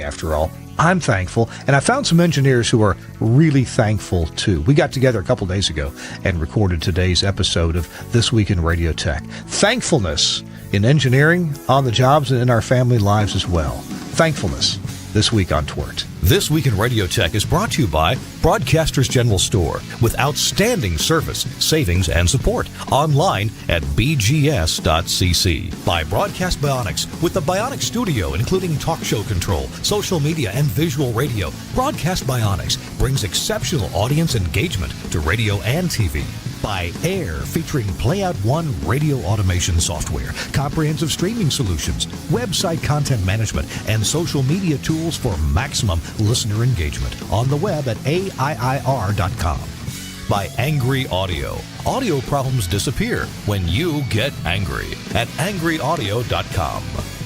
After all, I'm thankful, and I found some engineers who are really thankful too. We got together a couple days ago and recorded today's episode of This Week in Radio Tech. Thankfulness in engineering, on the jobs, and in our family lives as well. Thankfulness this week on TWiRT. This Week in Radio Tech is brought to you by Broadcasters General Store with outstanding service, savings, and support. Online at bgs.cc. By Broadcast Bionics with the Bionics Studio, including talk show control, social media, and visual radio. Broadcast Bionics brings exceptional audience engagement to radio and TV. By Air, featuring Playout One radio automation software, comprehensive streaming solutions, website content management, and social media tools for maximum listener engagement on the web at AIIR.com. By Angry Audio. Audio problems disappear when you get angry at angryaudio.com.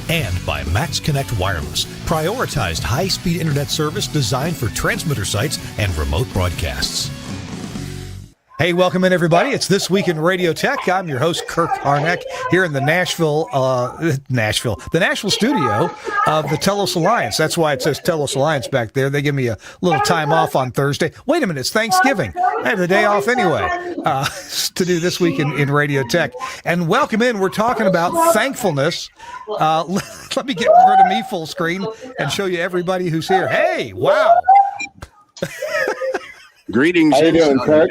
And by Max Connect Wireless, prioritized high-speed internet service designed for transmitter sites and remote broadcasts. Hey, welcome in, everybody. It's This Week in Radio Tech. I'm your host, Kirk Harnack, here in the Nashville studio of the Telos Alliance. That's why it says Telos Alliance back there. They give me a little time off on Thursday. Wait a minute, it's Thanksgiving. I have the day off anyway to do This Week in Radio Tech. And welcome in. We're talking about thankfulness. Let me get rid of me full screen and show you everybody who's here. Hey, wow. Greetings. How you doing, Kirk?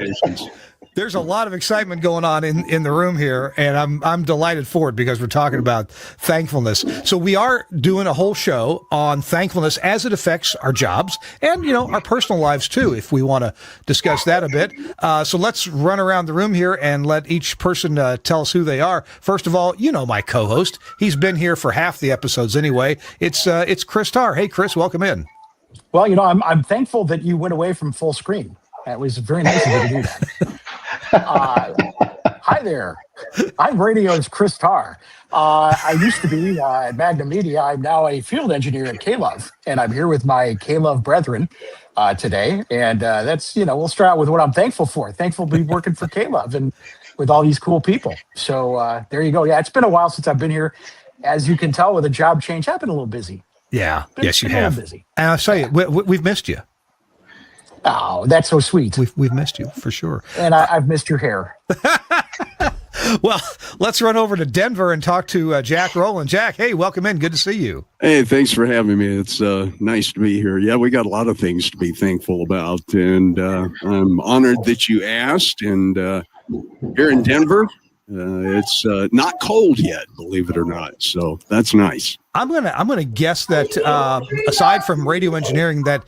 There's a lot of excitement going on in the room here, and I'm delighted for it because we're talking about thankfulness. So we are doing a whole show on thankfulness as it affects our jobs and, our personal lives too, if we want to discuss that a bit. So let's run around the room here and let each person tell us who they are. First of all, my co-host. He's been here for half the episodes anyway. It's Chris Tarr. Hey, Chris, welcome in. Well, I'm thankful that you went away from full screen. That was very nice of you to do that. Hi there. I'm radio's Chris Tarr. I used to be at Magnum Media. I'm now a field engineer at K-Love, and I'm here with my K-Love brethren today. And that's, we'll start out with what I'm thankful for. Thankful to be working for K-Love and with all these cool people. So there you go. Yeah, it's been a while since I've been here. As you can tell with a job change, I've been a little busy. Yeah. Yes, you have. Busy. And I'll tell you, we've missed you. Oh, that's so sweet. We've missed you for sure. And I've missed your hair. Well, let's run over to Denver and talk to Jack Rowland. Jack, hey, welcome in. Good to see you. Hey, thanks for having me. It's nice to be here. Yeah, we got a lot of things to be thankful about, and I'm honored that you asked. And here in Denver, it's not cold yet, believe it or not. So that's nice. I'm gonna guess that aside from radio engineering, that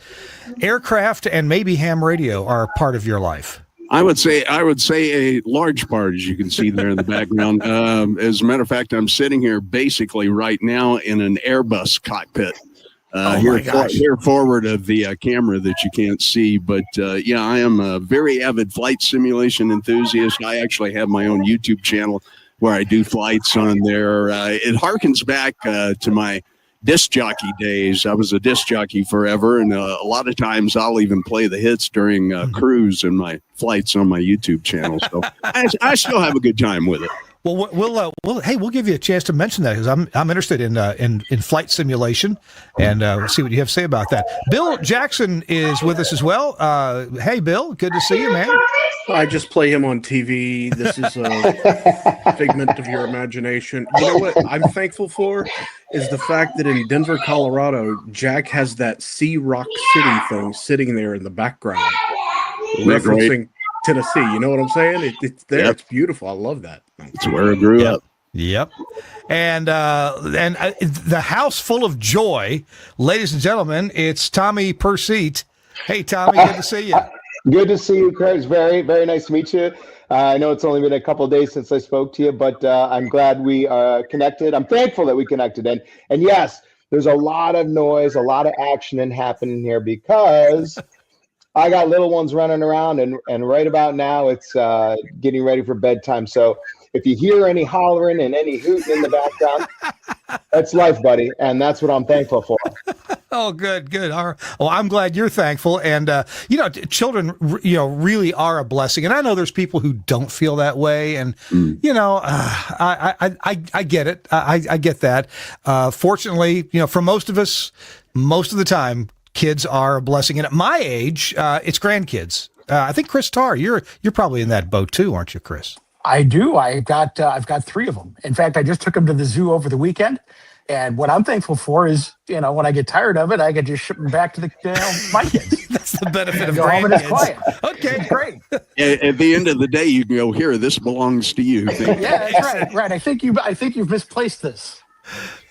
aircraft and maybe ham radio are a part of your life. I would say a large part, as you can see there in the background. As a matter of fact, I'm sitting here basically right now in an Airbus cockpit. Here forward of the camera that you can't see. But yeah, I am a very avid flight simulation enthusiast. I actually have my own YouTube channel where I do flights on there. It harkens back to my disc jockey days. I was a disc jockey forever, and a lot of times I'll even play the hits during cruise and my flights on my YouTube channel. So I still have a good time with it. Well, we'll give you a chance to mention that because I'm interested in flight simulation, and we'll see what you have to say about that. Bill Jackson is with us as well. Hey, Bill, good to see you, man. I just play him on TV. This is a figment of your imagination. You know what I'm thankful for is the fact that in Denver, Colorado, Jack has that Sea Rock City thing sitting there in the background, referencing Tennessee. You know what I'm saying? It's there. Yep. It's beautiful. I love that. It's where I grew up. Yep. And the house full of joy, ladies and gentlemen, it's Tommy Perseat. Hey, Tommy, good to see you. Good to see you, Chris. Very, very nice to meet you. I know it's only been a couple of days since I spoke to you, but I'm glad we connected. I'm thankful that we connected. And yes, there's a lot of noise, a lot of action happening here because I got little ones running around, and right about now it's getting ready for bedtime. So if you hear any hollering and any hooting in the background, that's life, buddy, and that's what I'm thankful for. Oh, good. All right. Well, I'm glad you're thankful. And, children, really are a blessing. And I know there's people who don't feel that way. And, I get it. I get that. Fortunately, for most of us, most of the time, kids are a blessing. And at my age, it's grandkids. I think Chris Tarr, you're probably in that boat too, aren't you, Chris? I do. I've got 3 of them. In fact, I just took them to the zoo over the weekend. And what I'm thankful for is, when I get tired of it, I can just ship them back to my kids. That's the benefit of go home and it's grandkids. quiet. Okay, Great. At the end of the day, you can go, here, this belongs to you. Yeah, that's right. Right. I think you've misplaced this.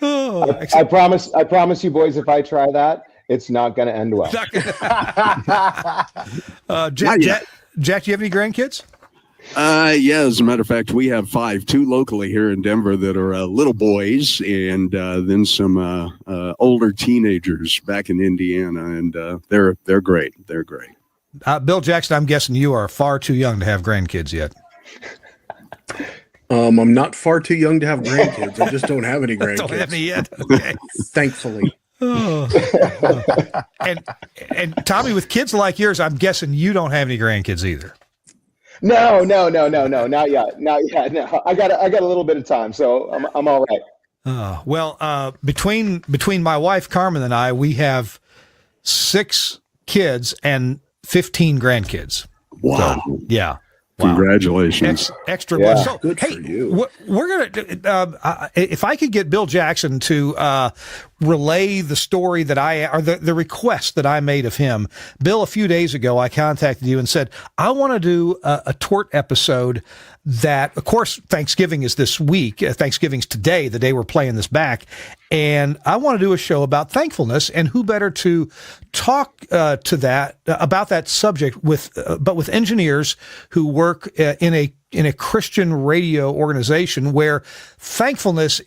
Oh, I promise you, boys, if I try that, it's not going to end well. Jack, do you have any grandkids? Yeah, as a matter of fact, we have 5, 2 locally here in Denver that are little boys, and then some older teenagers back in Indiana, and they're great. They're great. Bill Jackson, I'm guessing you are far too young to have grandkids yet. I'm not far too young to have grandkids. I just don't have any grandkids. Don't have any yet. Okay. Thankfully. And Tommy, with kids like yours, I'm guessing you don't have any grandkids either. No, not yet. No, I got a little bit of time, so I'm all right. Well, between my wife Carmen and I, we have 6 kids and 15 grandkids. Wow! So, yeah. Congratulations. Extra Yeah. so, Good hey, for you. We're gonna if I could get Bill Jackson to relay the story that the request that I made of him. Bill, a few days ago, I contacted you and said, I want to do a TWiRT episode that, of course, Thanksgiving is this week. Thanksgiving's today, the day we're playing this back. And I want to do a show about thankfulness, and who better to talk about that subject but with engineers who work in a Christian radio organization where thankfulness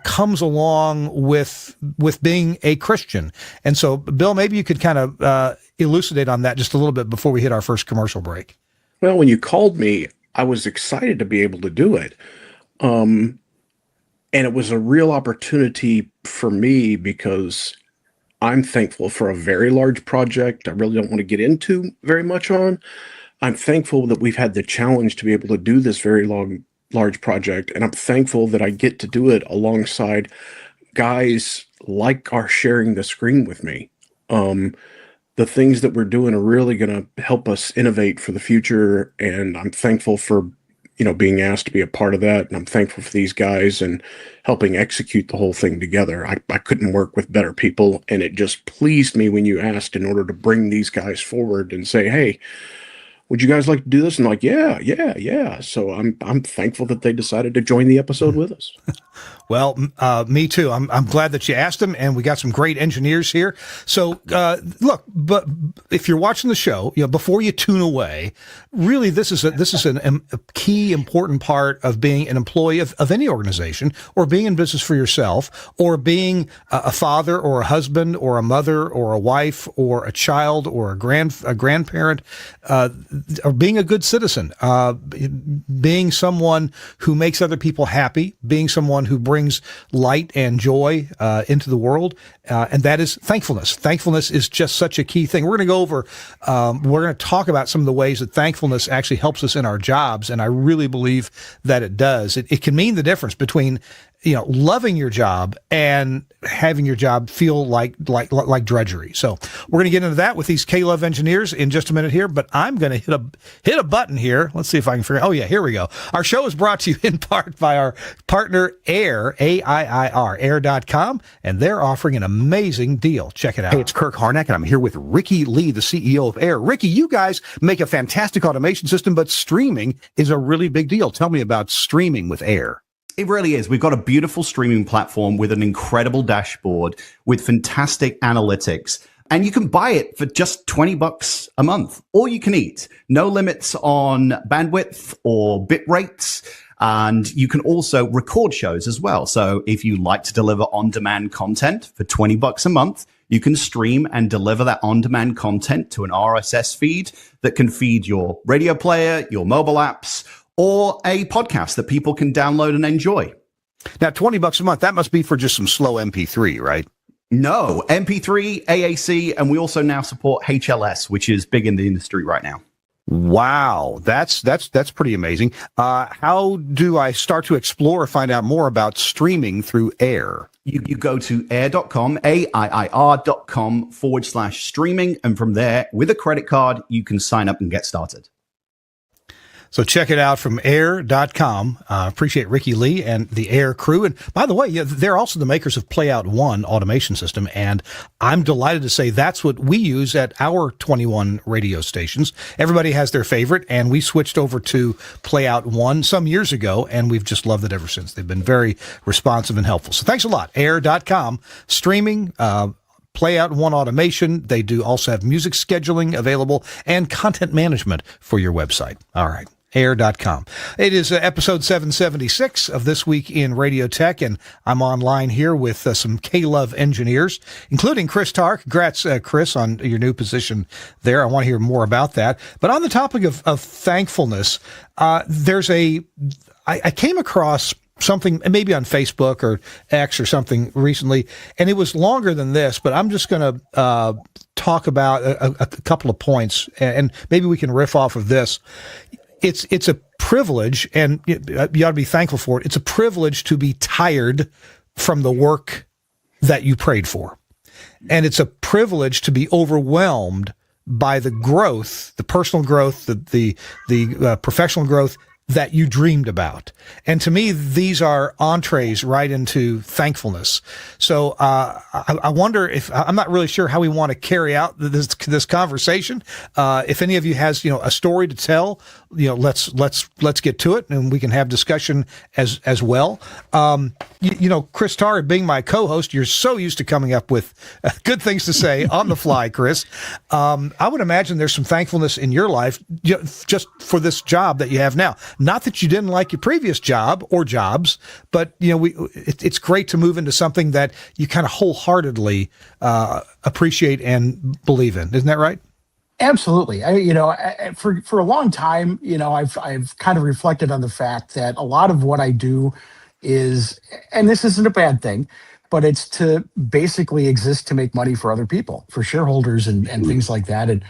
comes along with being a Christian. And so, Bill, maybe you could kind of elucidate on that just a little bit before we hit our first commercial break. Well, when you called me, I was excited to be able to do it. And it was a real opportunity for me because I'm thankful for a very large project I really don't want to get into very much on. I'm thankful that we've had the challenge to be able to do this very large project. And I'm thankful that I get to do it alongside guys like are sharing the screen with me. The things that we're doing are really going to help us innovate for the future. And I'm thankful for, being asked to be a part of that. And I'm thankful for these guys and helping execute the whole thing together. I couldn't work with better people. And it just pleased me when you asked in order to bring these guys forward and say, hey, would you guys like to do this? And like, yeah. So I'm thankful that they decided to join the episode with us. Well, me too. I'm glad that you asked them, and we got some great engineers here. So, look, but if you're watching the show, before you tune away, really, this is a key, important part of being an employee of any organization, or being in business for yourself, or being a father, or a husband, or a mother, or a wife, or a child, or a grandparent, or being a good citizen, being someone who makes other people happy, being someone who brings light and joy into the world, and that is thankfulness. Thankfulness is just such a key thing. We're going to go over, we're going to talk about some of the ways that thankfulness actually helps us in our jobs, and I really believe that it does. It can mean the difference between loving your job and having your job feel like drudgery. So we're going to get into that with these K-Love engineers in just a minute here, but I'm going to hit a button here. Let's see if I can figure. Oh yeah, here we go. Our show is brought to you in part by our partner Air, AIIR, air.com, and they're offering an amazing deal. Check it out. Hey, it's Kirk Harnack, and I'm here with Ricky Lee, the CEO of Air. Ricky, you guys make a fantastic automation system, but streaming is a really big deal. Tell me about streaming with Air. It really is. We've got a beautiful streaming platform with an incredible dashboard with fantastic analytics. And you can buy it for just $20 a month. All you can eat. No limits on bandwidth or bit rates. And you can also record shows as well. So if you like to deliver on-demand content for $20 a month, you can stream and deliver that on-demand content to an RSS feed that can feed your radio player, your mobile apps, or a podcast that people can download and enjoy. Now, $20 a month, that must be for just some slow MP3, right? No, MP3, AAC, and we also now support HLS, which is big in the industry right now. Wow, that's pretty amazing. How do I start to explore or find out more about streaming through Air? You go to air.com, AIIR.com/streaming. And from there, with a credit card, you can sign up and get started. So check it out from air.com. Appreciate Ricky Lee and the Air crew. And by the way, they're also the makers of Playout One automation system. And I'm delighted to say that's what we use at our 21 radio stations. Everybody has their favorite, and we switched over to Playout One some years ago, and we've just loved it ever since. They've been very responsive and helpful. So thanks a lot. Air.com, streaming, Playout One automation. They do also have music scheduling available and content management for your website. All right. Air.com. It is episode 776 of This Week in Radio Tech, and I'm online here with some K-Love engineers, including Chris Tarr. Congrats, Chris, on your new position there. I want to hear more about that. But on the topic of thankfulness, I came across something maybe on Facebook or X or something recently, and it was longer than this, but I'm just going to talk about a couple of points, and maybe we can riff off of this. It's a privilege, and you ought to be thankful for it. It's a privilege to be tired from the work that you prayed for. And it's a privilege to be overwhelmed by the growth, the personal growth, the professional growth that you dreamed about. And to me, these are entrees right into thankfulness. So I wonder if, I'm not really sure how we want to carry out this conversation. If any of you has, a story to tell, let's get to it, and we can have discussion as well. Chris Tarr, being my co-host, you're so used to coming up with good things to say on the fly, Chris. I would imagine there's some thankfulness in your life just for this job that you have now. Not that you didn't like your previous job or jobs, but it's great to move into something that you kind of wholeheartedly appreciate and believe in. Isn't that right? Absolutely. For a long time, I've kind of reflected on the fact that a lot of what I do is, and this isn't a bad thing, but it's to basically exist to make money for other people, for shareholders and things like that. And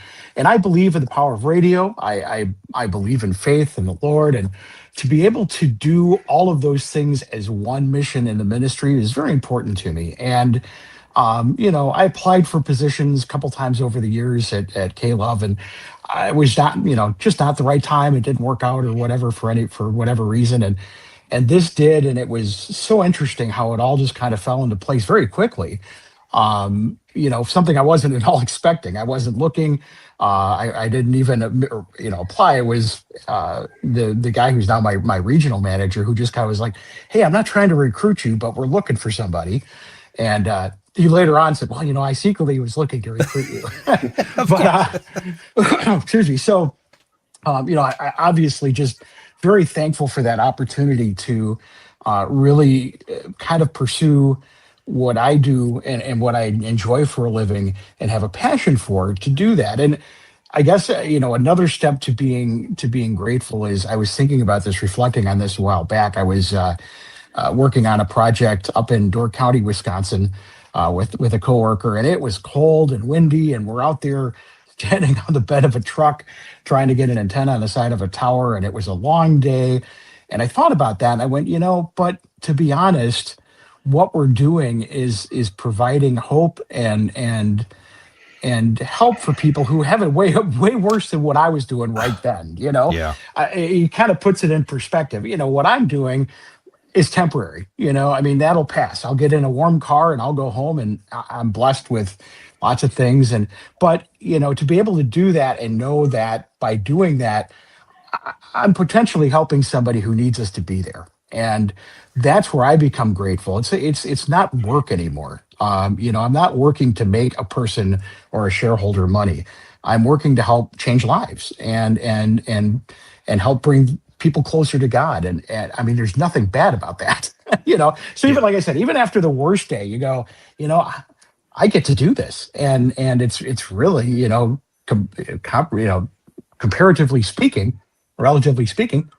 I believe in the power of radio. I believe in faith in the Lord, and to be able to do all of those things as one mission in the ministry is very important to me. And I applied for positions a couple times over the years at K-Love, and I was not, just not the right time. It didn't work out or whatever for whatever reason. And this did, and it was so interesting how it all just kind of fell into place very quickly. Something I wasn't at all expecting. I wasn't looking. I didn't even, apply. It was the guy who's now my regional manager who just kind of was like, "Hey, I'm not trying to recruit you, but we're looking for somebody." And he later on said, "Well, I secretly was looking to recruit you." But excuse me. So, I obviously just very thankful for that opportunity to really kind of pursue what I do and what I enjoy for a living and have a passion for, to do that. And I guess, another step to being grateful is, I was thinking about this, reflecting on this a while back. I was working on a project up in Door County, Wisconsin, with a coworker, and it was cold and windy, and we're out there standing on the bed of a truck trying to get an antenna on the side of a tower, and it was a long day. And I thought about that, and I went, but to be honest, what we're doing is providing hope and help for people who have it way worse than what I was doing right then. Yeah. It kind of puts it in perspective. What I'm doing is temporary. That'll pass. I'll get in a warm car and I'll go home, and I'm blessed with lots of things. But to be able to do that and know that by doing that, I'm potentially helping somebody who needs us to be there. And that's where I become grateful. It's not work anymore. I'm not working to make a person or a shareholder money. I'm working to help change lives and help bring people closer to God. And there's nothing bad about that. So even like I said, even after the worst day, you go, I get to do this. And it's really, comparatively speaking, relatively speaking,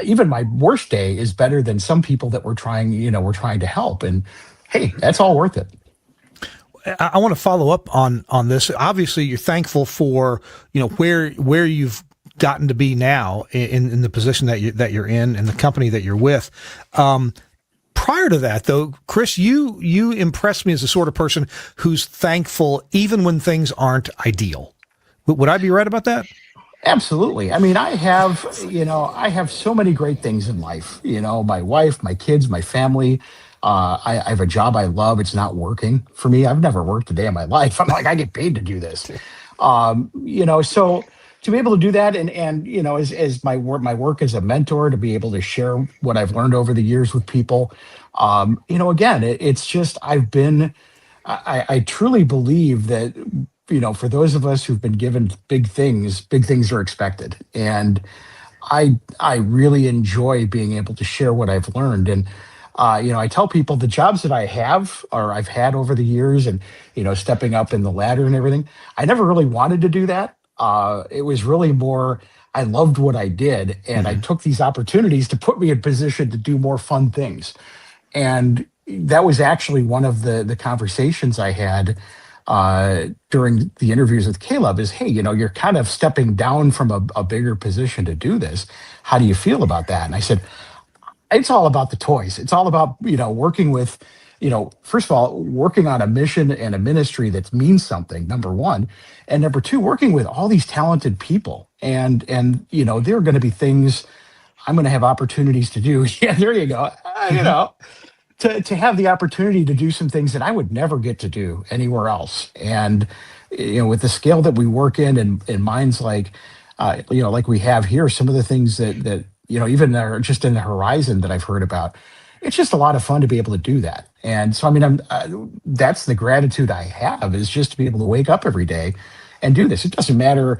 even my worst day is better than some people that we're trying to help. And hey, that's all worth it. I want to follow up on this. Obviously, you're thankful for, where you've gotten to be now in the position that you're in and the company that you're with. Prior to that, though, Chris, you impressed me as the sort of person who's thankful even when things aren't ideal. Would I be right about that? Absolutely. I mean, I have so many great things in life. My wife, my kids, my family. I have a job I love. It's not working for me. I've never worked a day in my life. I'm like, I get paid to do this. So to be able to do that, and as my work as a mentor, to be able to share what I've learned over the years with people. Again, it's just I truly believe that for those of us who've been given big things are expected. And I really enjoy being able to share what I've learned. And I tell people the jobs that I have or I've had over the years, and stepping up in the ladder and everything, I never really wanted to do that. It was really more, I loved what I did, and I took these opportunities to put me in position to do more fun things. And that was actually one of the conversations I had during the interviews with Caleb is, hey, you're kind of stepping down from a bigger position to do this. How do you feel about that? And I said, it's all about the toys. It's all about, working with, first of all, working on a mission and a ministry that means something, number one. And number two, working with all these talented people. And there are going to be things I'm going to have opportunities to do. Yeah, there you go. To have the opportunity to do some things that I would never get to do anywhere else. And, with the scale that we work in minds like, like we have here, some of the things that even are just in the horizon that I've heard about, it's just a lot of fun to be able to do that. And so, I mean, that's the gratitude I have, is just to be able to wake up every day and do this. It doesn't matter.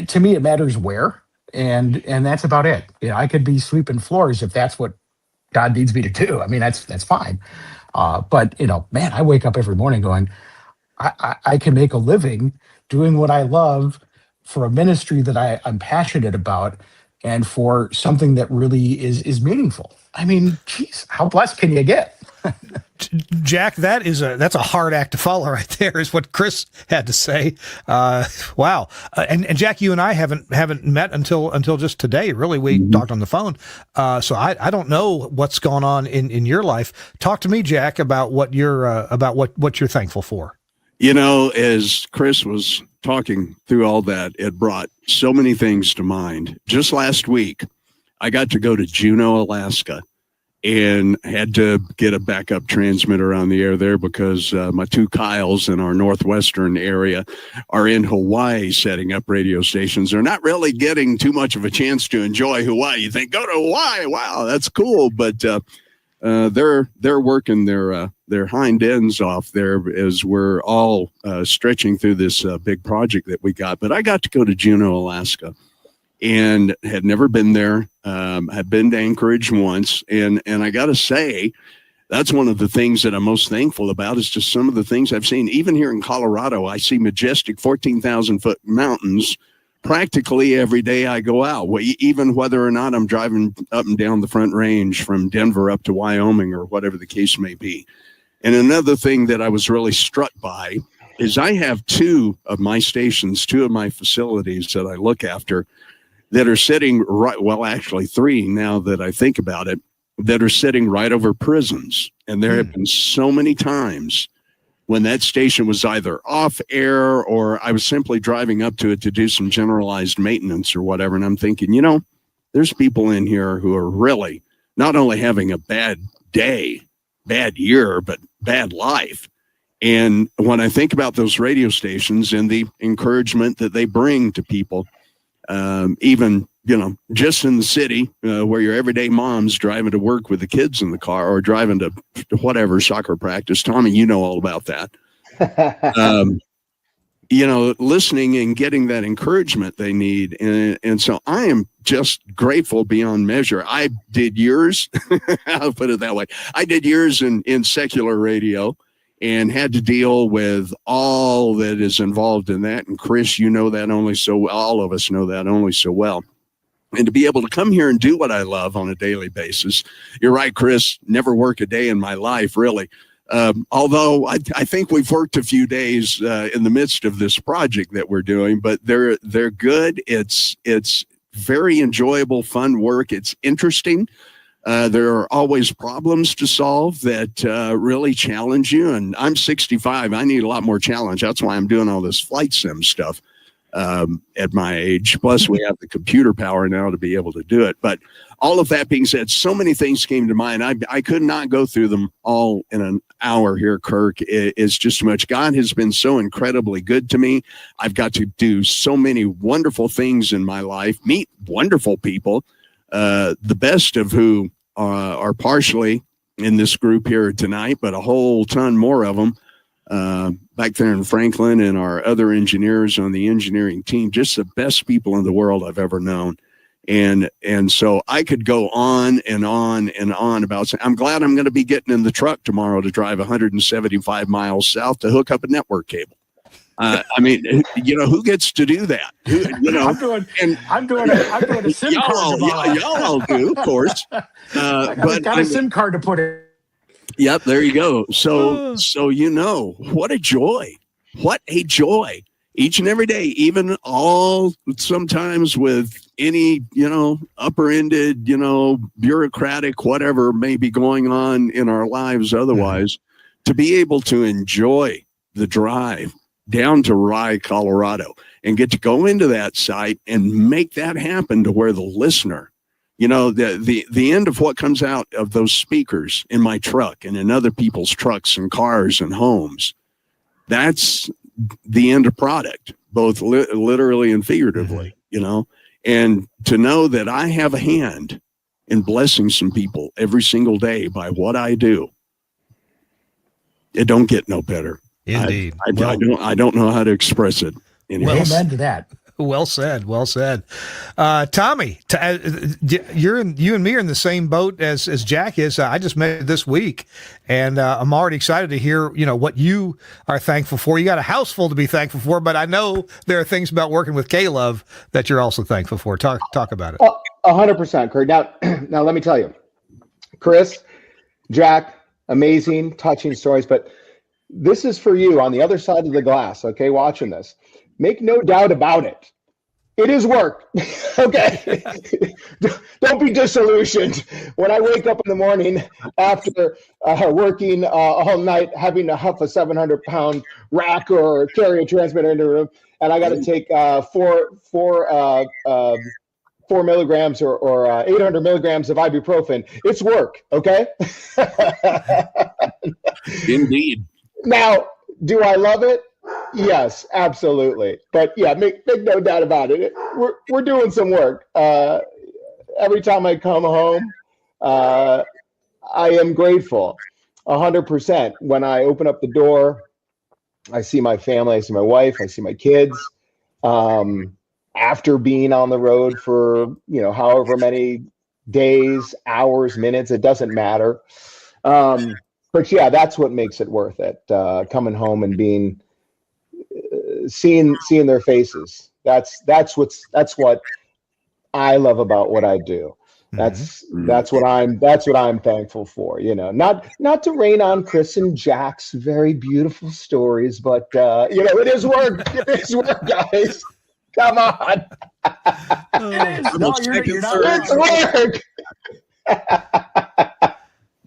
To me, it matters where, and that's about it. I could be sweeping floors if that's what God needs me to do. I mean, that's fine. But man, I wake up every morning going, I can make a living doing what I love for a ministry that I'm passionate about, and for something that really is meaningful. I mean, geez, how blessed can you get? Jack, that's a hard act to follow right there, is what Chris had to say. Wow. And Jack, you and I haven't met until just today. Really, we talked on the phone. So I don't know what's going on in your life. Talk to me, Jack, about what you're thankful for. As Chris was talking through all that, it brought so many things to mind. Just last week, I got to go to Juneau, Alaska, and had to get a backup transmitter on the air there because my two Kyles in our northwestern area are in Hawaii setting up radio stations. They're not really getting too much of a chance to enjoy Hawaii. You think, go to Hawaii, wow, that's cool, but they're working their hind ends off there as we're all stretching through this big project that we got. But I got to go to Juneau, Alaska, and had never been there. Had been to Anchorage once, and I got to say, that's one of the things that I'm most thankful about, is just some of the things I've seen. Even here in Colorado, I see majestic 14,000-foot mountains practically every day I go out, even whether or not I'm driving up and down the Front Range from Denver up to Wyoming or whatever the case may be. And another thing that I was really struck by is I have two of my facilities that I look after that are sitting actually three now that I think about it, that are sitting right over prisons. And there have been so many times when that station was either off air or I was simply driving up to it to do some generalized maintenance or whatever. And I'm thinking, there's people in here who are really not only having a bad day, bad year, but bad life. And when I think about those radio stations and the encouragement that they bring to people, even, just in the city where your everyday mom's driving to work with the kids in the car or driving to whatever soccer practice. Tommy, you know all about that. Listening and getting that encouragement they need. And so I am just grateful beyond measure. I did years, I'll put it that way. I did years in secular radio and had to deal with all that is involved in that. And Chris, all of us know that only so well. And to be able to come here and do what I love on a daily basis. You're right, Chris, never work a day in my life, really. Although I think we've worked a few days in the midst of this project that we're doing, but they're good. It's very enjoyable, fun work. It's interesting. There are always problems to solve that really challenge you. And I'm 65. I need a lot more challenge. That's why I'm doing all this flight sim stuff at my age. Plus, we have the computer power now to be able to do it. But all of that being said, so many things came to mind. I could not go through them all in an hour here, Kirk. It's just too much. God has been so incredibly good to me. I've got to do so many wonderful things in my life, meet wonderful people, the best of who are partially in this group here tonight, but a whole ton more of them back there in Franklin, and our other engineers on the engineering team, just the best people in the world I've ever known. And so I could go on and on and on about, I'm glad I'm going to be getting in the truck tomorrow to drive 175 miles south to hook up a network cable. I mean, who gets to do that? I'm doing a SIM card tomorrow. Y'all all do, of course. But got a SIM card to put in. Yep, there you go. So what a joy. What a joy. Each and every day, even all sometimes with any, upper-ended, bureaucratic, whatever may be going on in our lives otherwise, to be able to enjoy the drive down to Rye, Colorado, and get to go into that site and make that happen to where the listener, the end of what comes out of those speakers in my truck and in other people's trucks and cars and homes, that's the end product, both literally and figuratively, and to know that I have a hand in blessing some people every single day by what I do. It don't get no better. Indeed. I don't know how to express it. Anyway. Well, amen to that. Well said. Well said. Tommy, you and me are in the same boat as Jack is. I just met you this week, and I'm already excited to hear, what you are thankful for. You got a house full to be thankful for, but I know there are things about working with K-Love that you're also thankful for. Talk about it. 100%, Kurt. Now let me tell you, Chris, Jack, amazing, touching stories, but this is for you on the other side of the glass, okay, watching this. Make no doubt about it. It is work, okay? Don't be disillusioned. When I wake up in the morning after working all night, having to huff a 700-pound rack or carry a transmitter into a room, and I got to take 4 milligrams or 800 milligrams of ibuprofen, it's work, okay? Indeed. Now, do I love it? Yes, absolutely. But yeah, make no doubt about it. We're doing some work. Every time I come home, I am grateful 100%. When I open up the door, I see my family, I see my wife, I see my kids. After being on the road for, however many days, hours, minutes, it doesn't matter. But yeah, that's what makes it worth it. Coming home and seeing their faces. That's what I love about what I do. That's what I'm thankful for. Not to rain on Chris and Jack's very beautiful stories, but it is work. It is work, guys. Come on. It's work.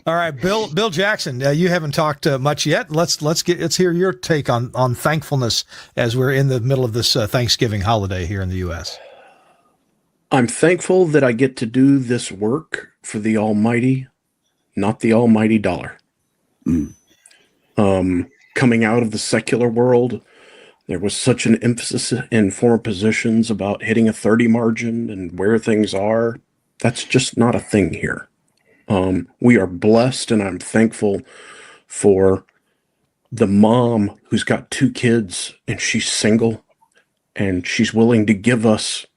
All right, Bill Jackson, you haven't talked much yet. Let's hear your take on thankfulness as we're in the middle of this Thanksgiving holiday here in the U.S. I'm thankful that I get to do this work for the Almighty, not the almighty dollar. Coming out of the secular world, there was such an emphasis in former positions about hitting a 30 margin and where things are. That's just not a thing here. We are blessed, and I'm thankful for the mom who's got 2 kids and she's single and she's willing to give us,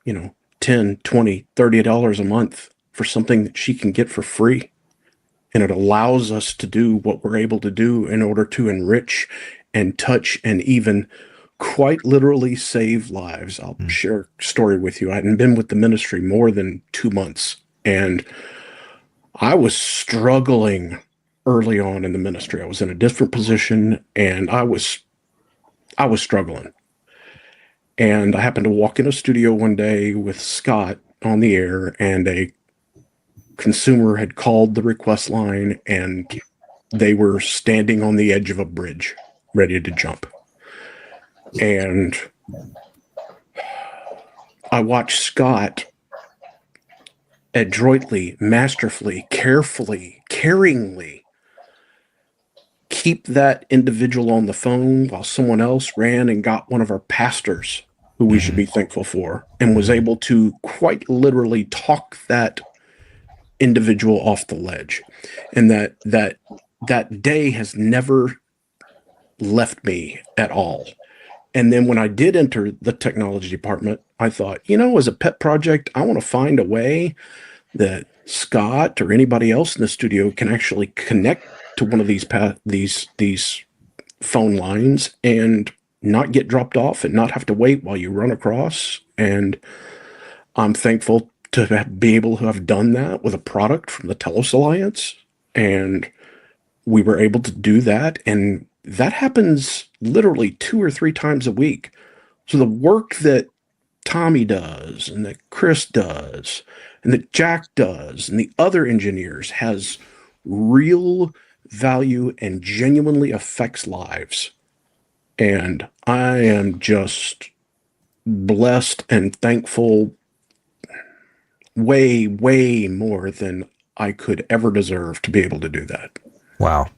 $10, $20, $30 a month for something that she can get for free. And it allows us to do what we're able to do in order to enrich and touch and even quite literally save lives. I'll share a story with you. I hadn't been with the ministry more than 2 months, and I was struggling early on in the ministry. I was in a different position, and I was struggling. And I happened to walk in a studio one day with Scott on the air and a consumer had called the request line and they were standing on the edge of a bridge, ready to jump. And I watched Scott adroitly, masterfully, carefully, caringly keep that individual on the phone while someone else ran and got one of our pastors, who we should be thankful for, and was able to quite literally talk that individual off the ledge. And that day has never left me at all. And then when I did enter the technology department, I thought, as a pet project, I want to find a way that Scott or anybody else in the studio can actually connect to one of these phone lines and not get dropped off and not have to wait while you run across. And I'm thankful to be able to have done that with a product from the Telos Alliance. And we were able to do that. And that happens literally 2 or 3 times a week. So the work that Tommy does and that Chris does and that Jack does and the other engineers has real value and genuinely affects lives. And I am just blessed and thankful way, way more than I could ever deserve to be able to do that. Wow.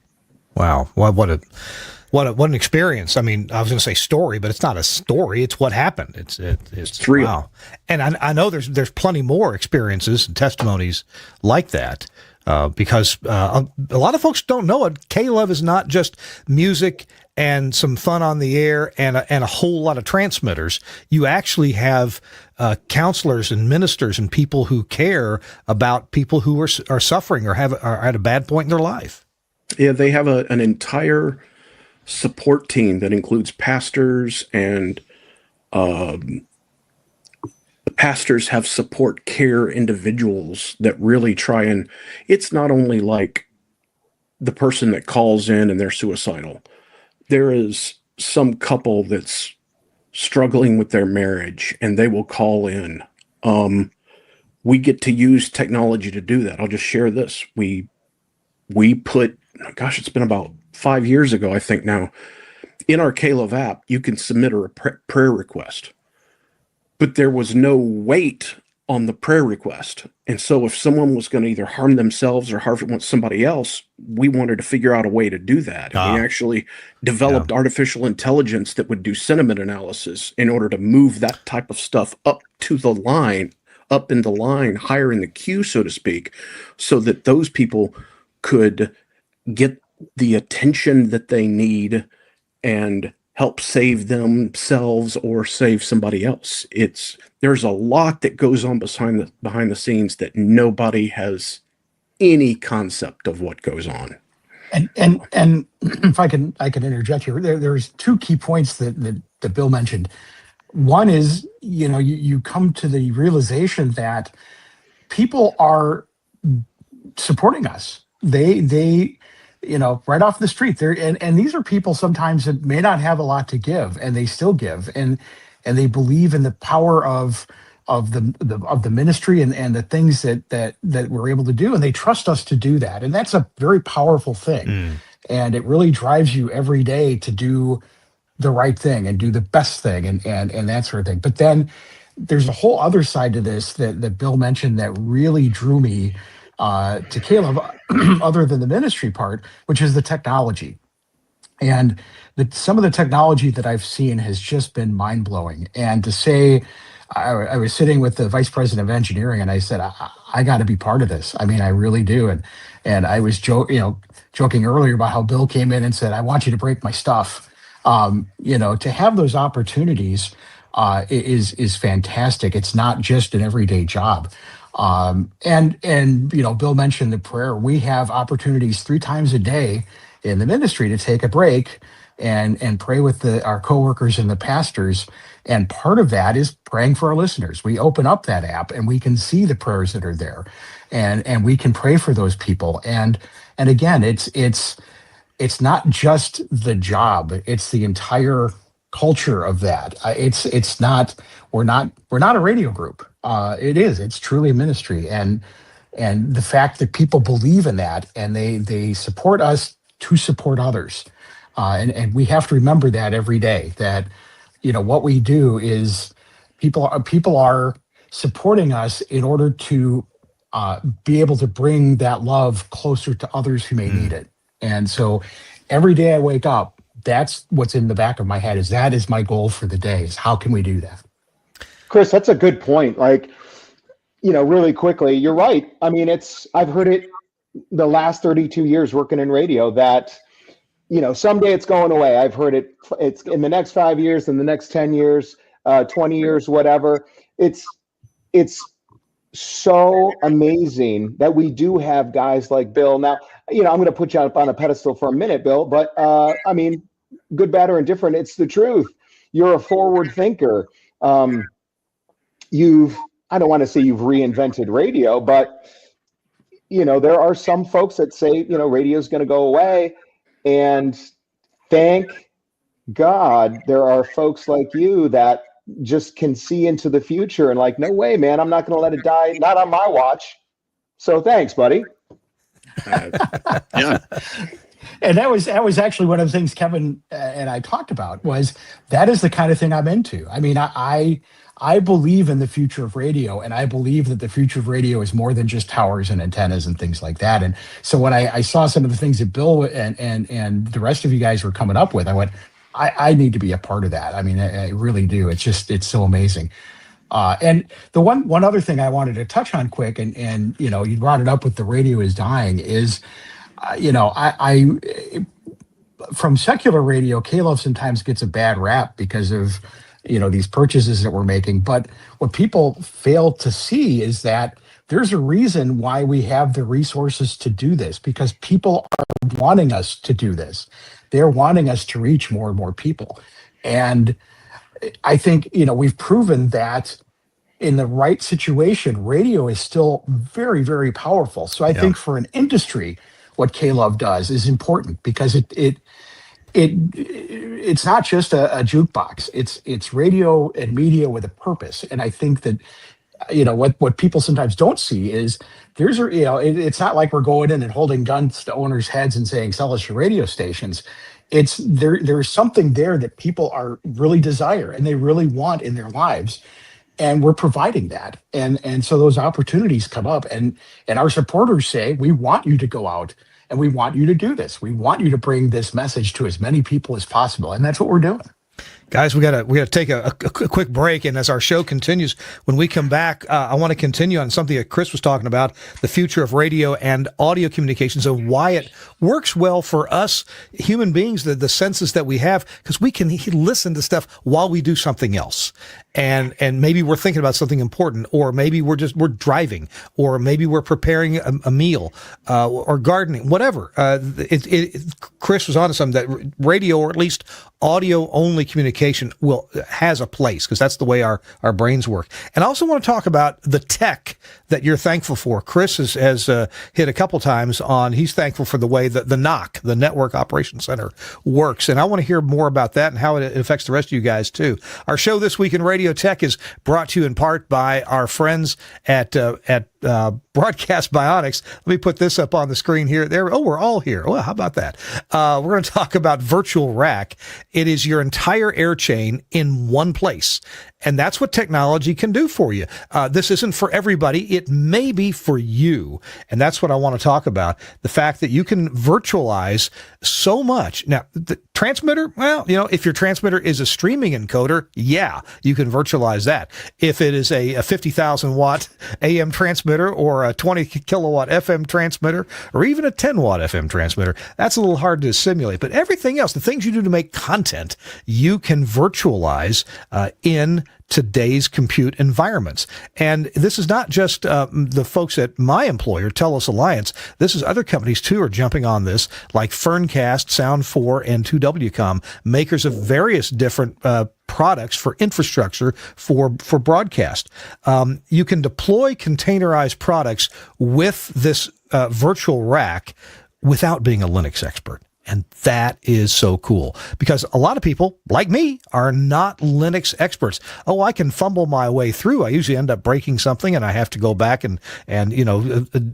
Well, what an experience. I mean, I was going to say story, but it's not a story. It's what happened. It's real. Wow. And I know there's plenty more experiences and testimonies like that. Because a lot of folks don't know it. K-Love is not just music and some fun on the air and a whole lot of transmitters. You actually have counselors and ministers and people who care about people who are suffering or are at a bad point in their life. Yeah, they have an entire support team that includes pastors, and the pastors have support care individuals that really try. And it's not only like the person that calls in and they're suicidal. There is some couple that's struggling with their marriage and they will call in. We get to use technology to do that. I'll just share this. We put, it's been about 5 years ago, I think now, in our K-Love app, you can submit a prayer request. But there was no weight on the prayer request. And so if someone was going to either harm themselves or harm somebody else, we wanted to figure out a way to do that. And we actually developed artificial intelligence that would do sentiment analysis in order to move that type of stuff up in the line, higher in the queue, so to speak, so that those people could get the attention that they need and help save themselves or save somebody else. There's a lot that goes on behind the scenes that nobody has any concept of what goes on. And if I can interject here, there's 2 key points that Bill mentioned. One is, you come to the realization that people are supporting us. They right off the street there, and these are people sometimes that may not have a lot to give, and they still give, and they believe in the power of the ministry and the things that we're able to do, and they trust us to do that, and that's a very powerful thing, and it really drives you every day to do the right thing and do the best thing and that sort of thing. But then there's a whole other side to this that Bill mentioned that really drew me to K-Love, other than the ministry part, which is the technology. And some of the technology that I've seen has just been mind-blowing. And to say, I was sitting with the vice president of engineering, and I said, I got to be part of this. I mean, I really do. And I was joking earlier about how Bill came in and said, I want you to break my stuff. To have those opportunities is fantastic. It's not just an everyday job. And Bill mentioned the prayer. We have opportunities 3 times a day in the ministry to take a break and pray with our coworkers and the pastors. And part of that is praying for our listeners. We open up that app and we can see the prayers that are there, and we can pray for those people. And again, it's not just the job; it's the entire culture of that. We're not a radio group. It's truly a ministry, and And the fact that people believe in that and they support us to support others. And we have to remember that every day, that, what we do is people are supporting us in order to be able to bring that love closer to others who may need it. And so every day I wake up, that's what's in the back of my head, that is my goal for the day, is how can we do that? Chris, that's a good point. Like, really quickly, you're right. I mean, I've heard it the last 32 years working in radio that, someday it's going away. I've heard it's in the next 5 years, in the next 10 years, 20 years, whatever. It's so amazing that we do have guys like Bill. Now, I'm going to put you up on a pedestal for a minute, Bill, but I mean, good, bad, or indifferent, it's the truth. You're a forward thinker. I don't want to say you've reinvented radio, but there are some folks that say, radio is going to go away, and thank God there are folks like you that just can see into the future and like, no way, man, I'm not going to let it die. Not on my watch. So thanks, buddy. Yeah. And that was actually one of the things Kevin and I talked about, was that is the kind of thing I'm into. I mean, I believe in the future of radio, and I believe that the future of radio is more than just towers and antennas and things like that. And so when I saw some of the things that Bill and the rest of you guys were coming up with, I went, I need to be a part of that. I mean, I really do. It's so amazing. And the one other thing I wanted to touch on quick, and you brought it up with the radio is dying, is, I from secular radio, K-Love sometimes gets a bad rap because of, these purchases that we're making. But what people fail to see is that there's a reason why we have the resources to do this, because people are wanting us to do this. They're wanting us to reach more and more people. And I think, we've proven that in the right situation, radio is still very, very powerful. So I think for an industry, what K-Love does is important, because it's not just a jukebox. It's radio and media with a purpose. And I think that, what people sometimes don't see is it's not like we're going in and holding guns to owners' heads and saying, sell us your radio stations. It's there's something there that people are really desire and they really want in their lives. And we're providing that. And so those opportunities come up, and our supporters say, we want you to go out and we want you to do this. We want you to bring this message to as many people as possible. And that's what we're doing. Guys, we gotta take a quick break, and as our show continues, when we come back, I want to continue on something that Chris was talking about, the future of radio and audio communications, and why it works well for us human beings, the senses that we have, because we can listen to stuff while we do something else. And maybe we're thinking about something important, or maybe we're driving, or maybe we're preparing a meal, or gardening, whatever. Chris was onto something, that radio, or at least audio only communication, has a place, because that's the way our brains work. And I also want to talk about the tech that you're thankful for. Chris has hit a couple times on, he's thankful for the way that the NOC, the Network Operations Center, works. And I want to hear more about that and how it affects the rest of you guys too. Our show This Week in Radio Tech is brought to you in part by our friends at Broadcast Bionics. Let me put this up on the screen here. There. Oh, we're all here. Well, how about that? We're going to talk about Virtual Rack. It is your entire air chain in one place. And that's what technology can do for you. This isn't for everybody. It may be for you. And that's what I want to talk about. The fact that you can virtualize so much. Now, the transmitter, well, if your transmitter is a streaming encoder, yeah, you can virtualize that. If it is a 50,000 watt AM transmitter, or a 20 kilowatt FM transmitter, or even a 10 watt FM transmitter, that's a little hard to simulate. But everything else, the things you do to make content, you can virtualize in today's compute environments. And this is not just the folks at my employer, TELUS Alliance. This is other companies too are jumping on this, like Ferncast, Sound4, and 2WCOM, makers of various different products for infrastructure for broadcast. You can deploy containerized products with this virtual rack without being a Linux expert. And that is so cool because a lot of people like me are not Linux experts. Oh, I can fumble my way through. I usually end up breaking something and I have to go back and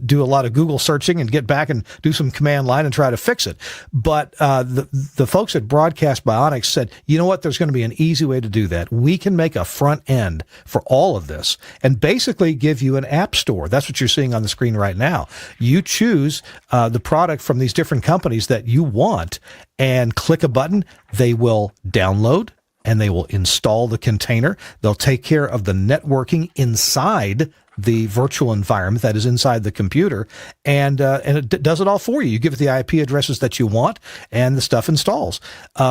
do a lot of Google searching and get back and do some command line and try to fix it. But the folks at Broadcast Bionics said, you know what? There's going to be an easy way to do that. We can make a front end for all of this and basically give you an app store. That's what you're seeing on the screen right now. You choose the product from these different companies that you want and click a button. They will download and they will install the container. They'll take care of the networking inside the virtual environment that is inside the computer, and it does it all for you. You give it the IP addresses that you want, and the stuff installs.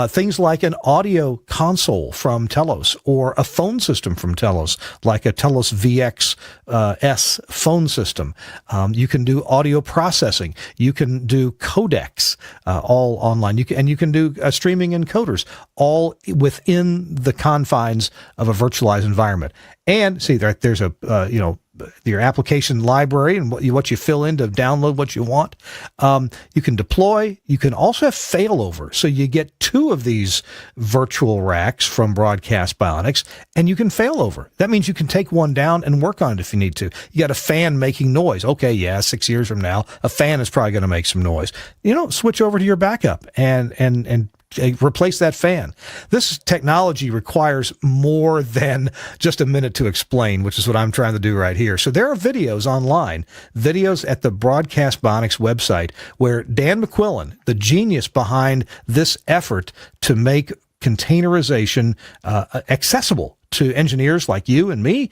Things like an audio console from Telos or a phone system from Telos, like a Telos VX S phone system. You can do audio processing. You can do codecs all online. You can do streaming encoders all within the confines of a virtualized environment. And see, there's a your application library and what you fill in to download what you want. You can deploy. You can also have failover. So you get 2 of these virtual racks from Broadcast Bionics, and you can failover. That means you can take one down and work on it if you need to. You got a fan making noise. Okay, yeah, 6 years from now, a fan is probably going to make some noise. Switch over to your backup and replace that fan. This technology requires more than just a minute to explain, which is what I'm trying to do right here. So there are videos online, videos at the Broadcast Bionics website where Dan McQuillan, the genius behind this effort to make containerization accessible to engineers like you and me,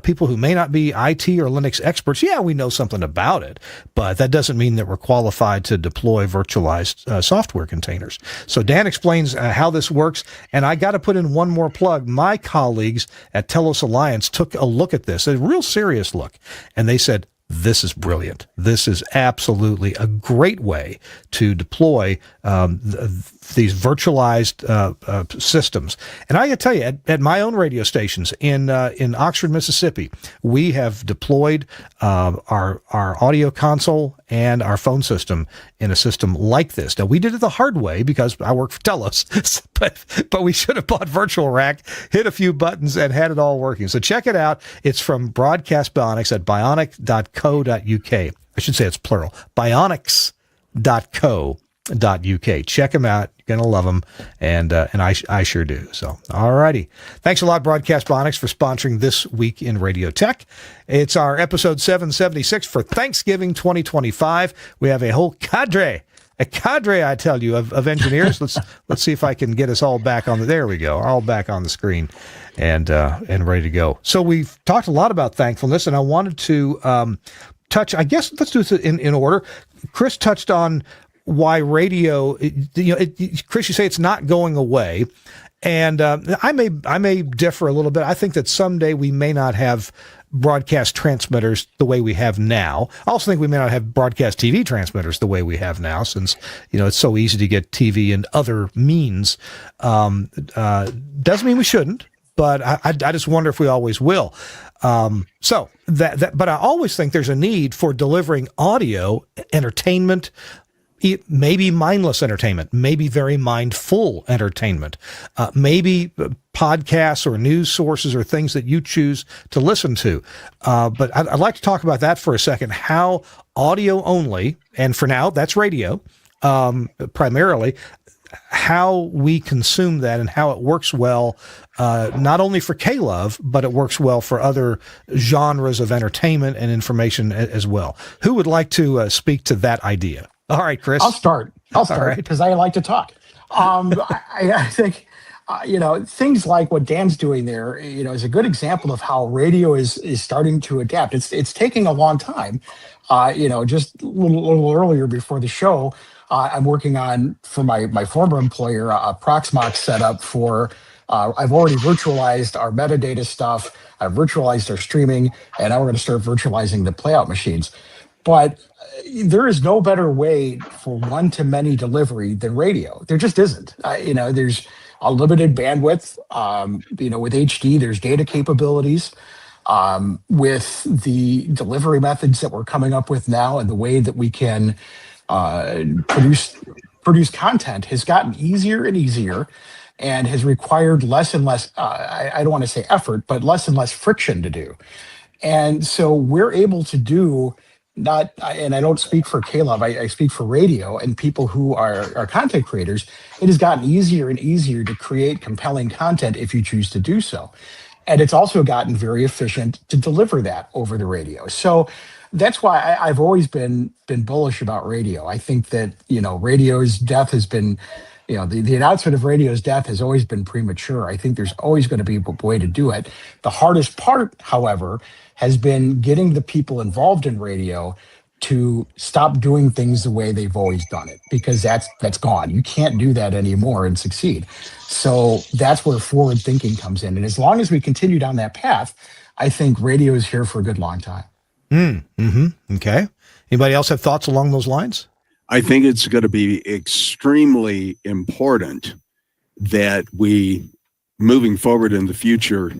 people who may not be IT or Linux experts. Yeah, we know something about it, but that doesn't mean that we're qualified to deploy virtualized software containers. So Dan explains how this works, and I got to put in one more plug. My colleagues at Telos Alliance took a look at this, a real serious look, and they said, this is brilliant. This is absolutely a great way to deploy these virtualized systems. And I can tell you, at my own radio stations in Oxford, Mississippi, we have deployed our audio console and our phone system in a system like this. Now, we did it the hard way because I work for Telos, but we should have bought Virtual Rack, hit a few buttons, and had it all working. So check it out. It's from Broadcast Bionics at bionic.co.uk. I should say it's plural. Bionics.co.uk. Check them out. You're going to love them, and I sure do. So, all righty. Thanks a lot, Broadcast Bionics, for sponsoring This Week in Radio Tech. It's our episode 776 for Thanksgiving 2025. We have a whole cadre, I tell you, of engineers. Let's see if I can get us all back on there we go, all back on the screen and ready to go. So we've talked a lot about thankfulness, and I wanted to touch, I guess, let's do this in order. Chris touched on why radio, Chris, you say it's not going away. And I may differ a little bit. I think that someday we may not have broadcast transmitters the way we have now. I also think we may not have broadcast TV transmitters the way we have now, since it's so easy to get TV and other means. Doesn't mean we shouldn't, but I just wonder if we always will. So but I always think there's a need for delivering audio entertainment. Maybe mindless entertainment, maybe very mindful entertainment, maybe podcasts or news sources or things that you choose to listen to. But I'd like to talk about that for a second, how audio only, and for now, that's radio, primarily, how we consume that and how it works well, not only for K-Love, but it works well for other genres of entertainment and information as well. Who would like to speak to that idea? All right, Chris. I'll start because I like to talk. I think, things like what Dan's doing there, is a good example of how radio is starting to adapt. It's taking a long time. Just a little earlier before the show, I'm working on, for my former employer, a Proxmox setup for, I've already virtualized our metadata stuff. I've virtualized our streaming, and now we're going to start virtualizing the playout machines. But there is no better way for one-to-many delivery than radio. There just isn't. There's unlimited bandwidth. With HD, there's data capabilities. With the delivery methods that we're coming up with now and the way that we can produce produce content has gotten easier and easier and has required less and less, I don't want to say effort, but less and less friction to do. And so we're able to do not, and I don't speak for Caleb, I speak for radio and people who are content creators. It has gotten easier and easier to create compelling content if you choose to do so. And it's also gotten very efficient to deliver that over the radio. So that's why I've always been bullish about radio. I think that, radio's death has been, the announcement of radio's death has always been premature. I think there's always going to be a way to do it. The hardest part, however, has been getting the people involved in radio to stop doing things the way they've always done it, because that's gone. You can't do that anymore and succeed. So that's where forward thinking comes in. And as long as we continue down that path, I think radio is here for a good long time. Okay. Anybody else have thoughts along those lines? I think it's going to be extremely important that we, moving forward in the future,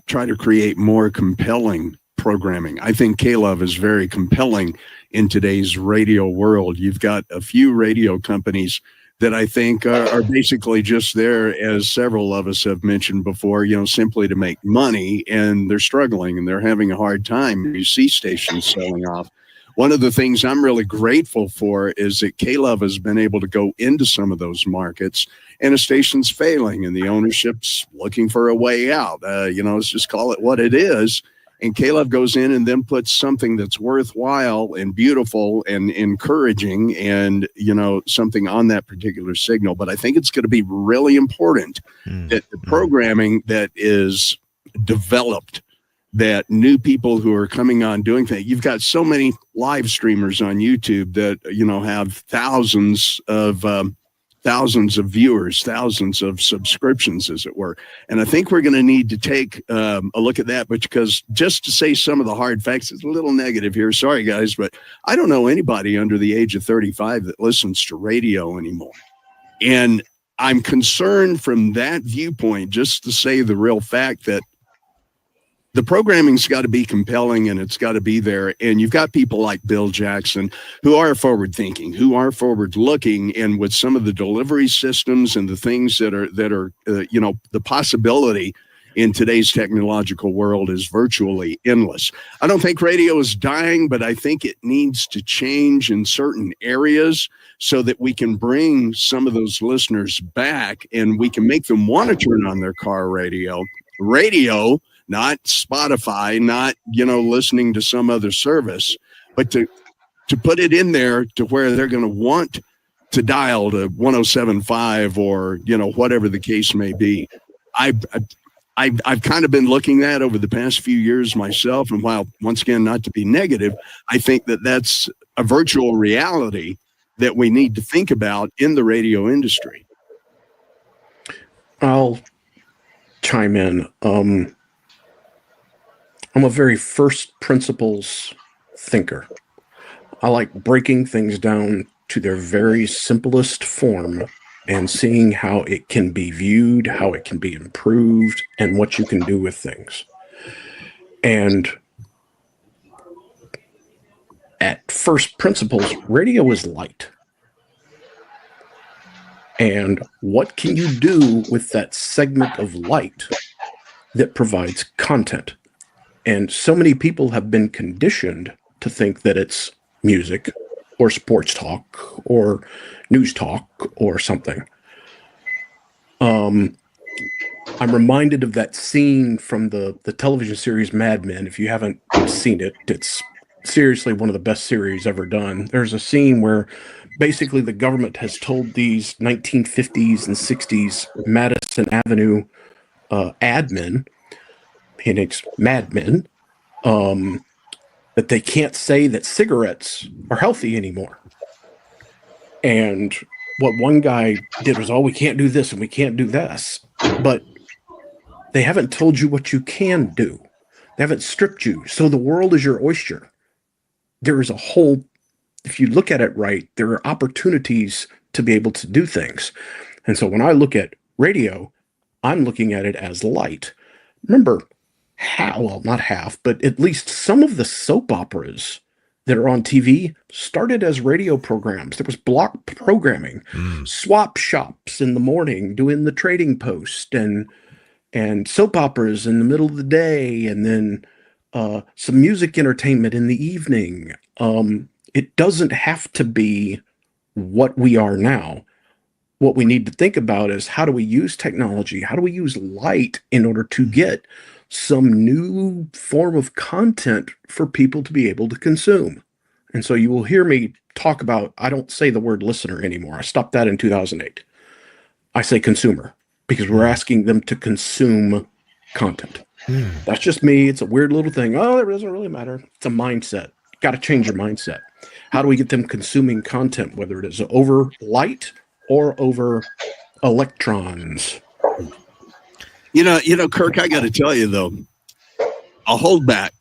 try to create more compelling programming. I think K-Love is very compelling in today's radio world. You've got a few radio companies that I think are basically just there, as several of us have mentioned before, simply to make money, and they're struggling and they're having a hard time. You see stations selling off. One of the things I'm really grateful for is that K-Love has been able to go into some of those markets, and a station's failing and the ownership's looking for a way out. Let's just call it what it is. And K-Love goes in and then puts something that's worthwhile and beautiful and encouraging and, something on that particular signal. But I think it's going to be really important that the programming that is developed, that new people who are coming on doing things. You've got so many live streamers on YouTube that, have thousands of viewers, thousands of subscriptions, as it were. And I think we're going to need to take a look at that, because just to say some of the hard facts, it's a little negative here. Sorry, guys, but I don't know anybody under the age of 35 that listens to radio anymore. And I'm concerned from that viewpoint, just to say the real fact that the programming's got to be compelling and it's got to be there. And you've got people like Bill Jackson who are forward thinking, who are forward looking, and with some of the delivery systems and the things that are the possibility in today's technological world is virtually endless. I don't think radio is dying, but I think it needs to change in certain areas so that we can bring some of those listeners back and we can make them want to turn on their car radio, not Spotify, not, listening to some other service, but to put it in there to where they're going to want to dial to 107.5 or, whatever the case may be. I've kind of been looking at over the past few years myself. And while, once again, not to be negative, I think that that's a virtual reality that we need to think about in the radio industry. I'll chime in. I'm a very first principles thinker. I like breaking things down to their very simplest form and seeing how it can be viewed, how it can be improved, and what you can do with things. And at first principles, radio is light. And what can you do with that segment of light that provides content? And so many people have been conditioned to think that it's music or sports talk or news talk or something. I'm reminded of that scene from the television series Mad Men. If you haven't seen it, it's seriously one of the best series ever done. There's a scene where basically the government has told these 1950s and 60s Madison Avenue admin, Phoenix madmen, that they can't say that cigarettes are healthy anymore. And what one guy did was, we can't do this and we can't do this. But they haven't told you what you can do. They haven't stripped you. So the world is your oyster. There is a whole, if you look at it right, there are opportunities to be able to do things. And so when I look at radio, I'm looking at it as light. Remember, not half, but at least some of the soap operas that are on TV started as radio programs. There was block programming, swap shops in the morning doing the trading post, and soap operas in the middle of the day, and then some music entertainment in the evening. It doesn't have to be what we are now. What we need to think about is, how do we use technology? How do we use light in order to get some new form of content for people to be able to consume? And so you will hear me talk about, I don't say the word listener anymore. I stopped that in 2008. I say consumer, because we're asking them to consume content. That's just me. It's a weird little thing. Oh, it doesn't really matter. It's a mindset. Got to change your mindset. How do we get them consuming content, whether it is over light or over electrons? Kirk, I got to tell you though, I'll hold back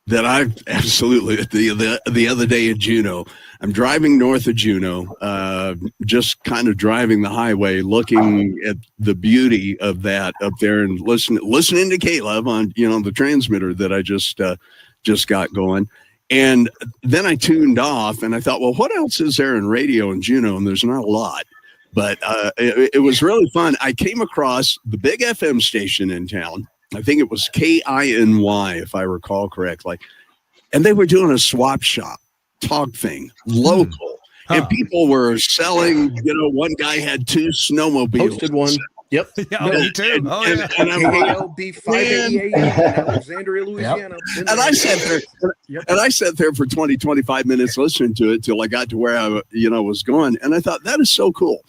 that I've absolutely the other day in Juneau, I'm driving north of Juneau, just kind of driving the highway, looking at the beauty of that up there, and listening to Caleb on the transmitter that I just got going. And then I tuned off, and I thought, well, what else is there in radio in Juneau? And there's not a lot. But it was really fun. I came across the big FM station in town. I think it was KINY, if I recall correctly. And they were doing a swap shop talk thing, local. And people were selling, one guy had 2 snowmobiles. Posted one. Yep. Yeah, me too. And I'm KLB 580 AM in Alexandria, Louisiana. And I sat there for 20, 25 minutes listening to it till I got to where I was going. And I thought, that is so cool.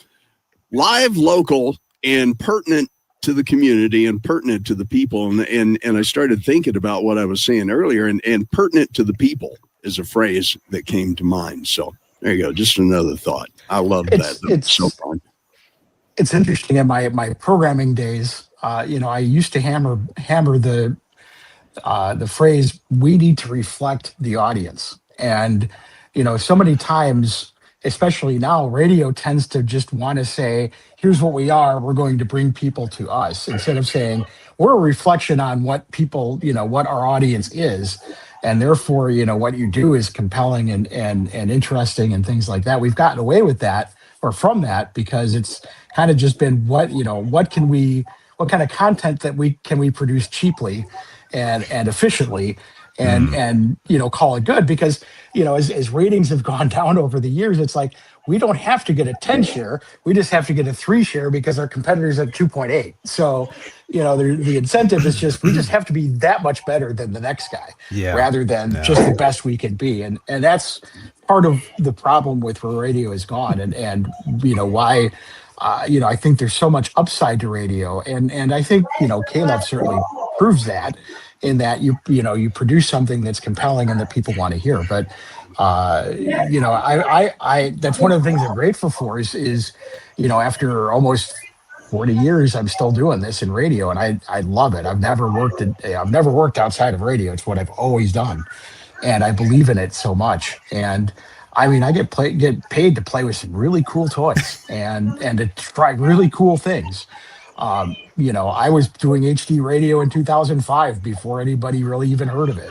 Live, local, and pertinent to the community and pertinent to the people. And I started thinking about what I was saying earlier, and pertinent to the people is a phrase that came to mind. So there you go. Just another thought. I love that. It's so fun. It's interesting. In my programming days, I used to hammer the phrase, we need to reflect the audience. And, so many times, especially now, radio tends to just want to say, here's what we are, we're going to bring people to us, instead of saying, we're a reflection on what people, what our audience is. And therefore, what you do is compelling and interesting and things like that. We've gotten away with that, or from that, because it's kind of just been what kind of content that can we produce cheaply and efficiently and call it good. Because as ratings have gone down over the years, it's like, we don't have to get a 10 share, we just have to get a 3 share because our competitors at 2.8. So the incentive is just, we just have to be that much better than the next guy, rather than just the best we can be. And that's part of the problem with where radio has gone, and why I think there's so much upside to radio, and I think Caleb certainly proves that, in that you produce something that's compelling and that people want to hear. But I that's one of the things I'm grateful for is after almost 40 years, I'm still doing this in radio, and I love it. I've never worked outside of radio. It's what I've always done, and I believe in it so much. And I mean, I get paid to play with some really cool toys and to try really cool things. I was doing HD radio in 2005 before anybody really even heard of it.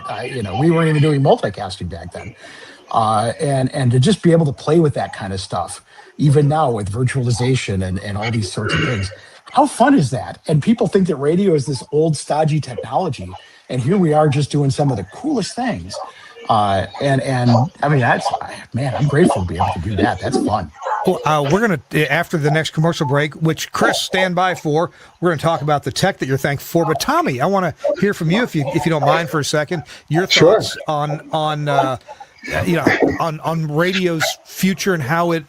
We weren't even doing multicasting back then. And to just be able to play with that kind of stuff, even now with virtualization and all these sorts of things, how fun is that? And people think that radio is this old stodgy technology, and here we are just doing some of the coolest things. And I mean, I'm grateful to be able to do that. That's fun. Well, we're going to, after the next commercial break, which Chris, stand by for, we're going to talk about the tech that you're thankful for. But Tommy, I want to hear from you, if you don't mind for a second, your thoughts on radio's future and how it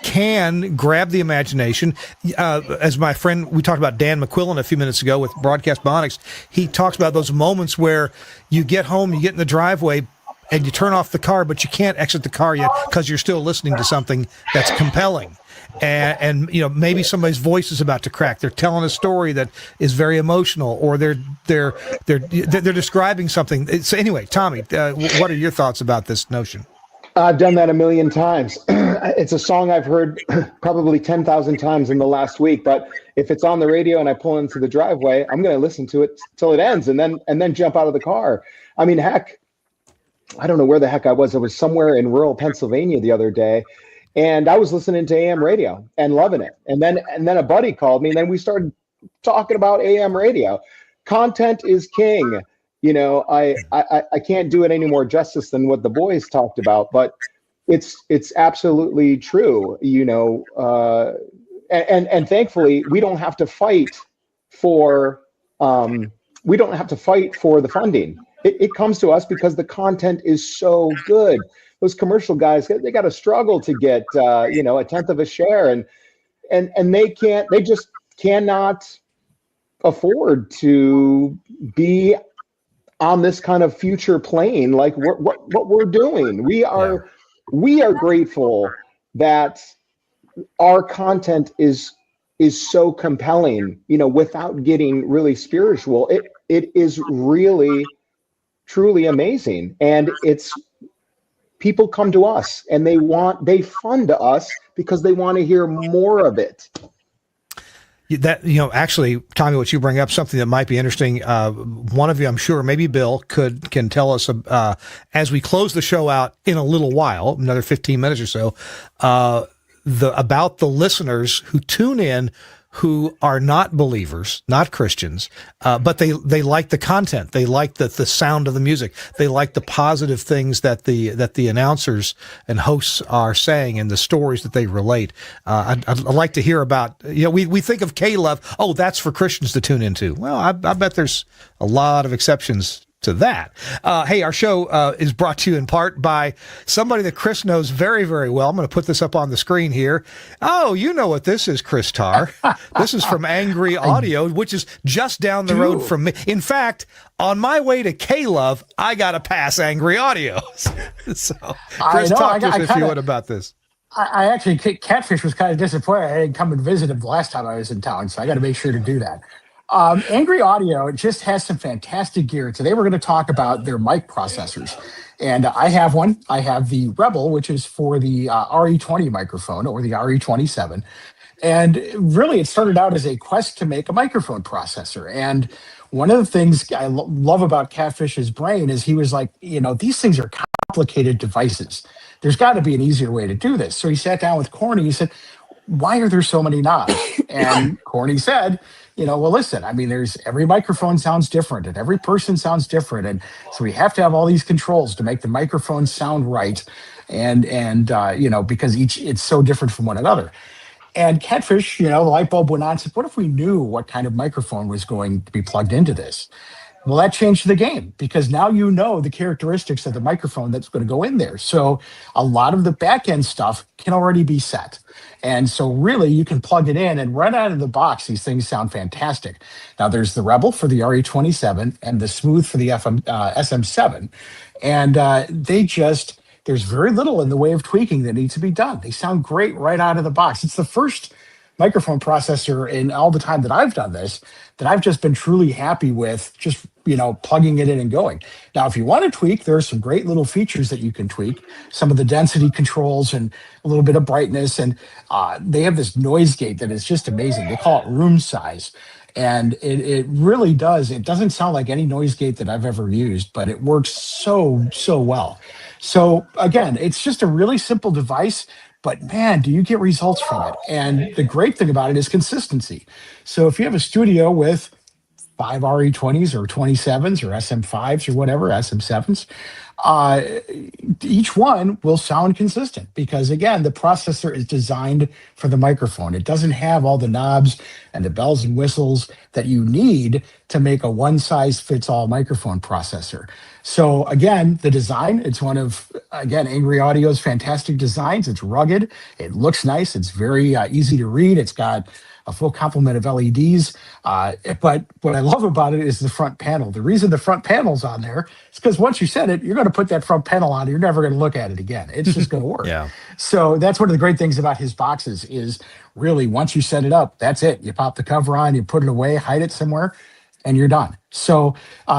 can grab the imagination. As my friend, we talked about Dan McQuillan a few minutes ago with Broadcast Bionics. He talks about those moments where you get home, you get in the driveway, and you turn off the car, but you can't exit the car yet because you're still listening to something that's compelling. And maybe somebody's voice is about to crack. They're telling a story that is very emotional, or they're describing something. So anyway, Tommy, what are your thoughts about this notion? I've done that a million times. It's a song I've heard probably 10,000 times in the last week, but if it's on the radio and I pull into the driveway, I'm going to listen to it till it ends and then jump out of the car. I mean, heck, I don't know where the heck I was. I was somewhere in rural Pennsylvania the other day, and I was listening to AM radio and loving it. And then a buddy called me, and then we started talking about AM radio. Content is king. I can't do it any more justice than what the boys talked about, but it's absolutely true. And thankfully we don't have to fight for the funding. It comes to us because the content is so good. Those commercial guys, they got to struggle to get a tenth of a share, and they just cannot afford to be on this kind of future plane like what we're doing. We are grateful that our content is so compelling, without getting really spiritual. It is really truly amazing, and it's people come to us and they fund us because they want to hear more of it. That, actually, Tommy, what you bring up, something that might be interesting. One of you, I'm sure, maybe Bill, can tell us as we close the show out in a little while, another 15 minutes or so, about the listeners who tune in who are not believers, not Christians, but they like the content. They like the sound of the music. They like the positive things that the announcers and hosts are saying and the stories that they relate. I'd like to hear about, we think of K-Love, oh, that's for Christians to tune into. Well, I bet there's a lot of exceptions to that. Hey, our show is brought to you in part by somebody that Chris knows very, very well. I'm going to put this up on the screen here. Oh, you know what this is, Chris Tarr. This is from Angry Audio, which is just down the road from me. In fact, on my way to K-Love, I got to pass Angry Audio. So, Chris, talk to us if you would about this. I actually, Catfish was kind of disappointed. I didn't come and visit him the last time I was in town, so I got to make sure to do that. Angry Audio just has some fantastic gear. Today we're going to talk about their mic processors. And I have one. I have the Rebel, which is for the RE20 microphone, or the RE27. And really, it started out as a quest to make a microphone processor. And one of the things I love about Catfish's brain is he was like, these things are complicated devices. There's got to be an easier way to do this. So he sat down with Corny. He said, why are there so many knobs? And Corny said, well, listen, every microphone sounds different and every person sounds different. And so we have to have all these controls to make the microphone sound right. And because it's so different from one another. And Catfish, the light bulb went on and said, what if we knew what kind of microphone was going to be plugged into this? Well, that changed the game because now you know the characteristics of the microphone that's going to go in there. So a lot of the back end stuff can already be set. And so really you can plug it in and right out of the box, these things sound fantastic. Now there's the Rebel for the RE27 and the Smooth for the SM7. And there's very little in the way of tweaking that needs to be done. They sound great right out of the box. It's the first microphone processor in all the time that I've done this that I've just been truly happy with, just plugging it in and going. Now, if you want to tweak, there are some great little features that you can tweak, some of the density controls and a little bit of brightness. And they have this noise gate that is just amazing. They call it room size. And it really does. It doesn't sound like any noise gate that I've ever used, but it works so well. So again, it's just a really simple device, but man, do you get results from it. And the great thing about it is consistency. So if you have a studio with 5 RE20s or 27s or SM5s or whatever, SM7s, each one will sound consistent because, again, the processor is designed for the microphone. It doesn't have all the knobs and the bells and whistles that you need to make a one-size-fits-all microphone processor. So, again, the design, it's one of, Angry Audio's fantastic designs. It's rugged. It looks nice. It's very easy to read. It's got a full complement of LEDs. But what I love about it is the front panel. The reason the front panel's on there is because once you set it, you're going to put that front panel on. You're never going to look at it again. It's just going to work. Yeah. So that's one of the great things about his boxes is really once you set it up, that's it. You pop the cover on, you put it away, hide it somewhere, and you're done. So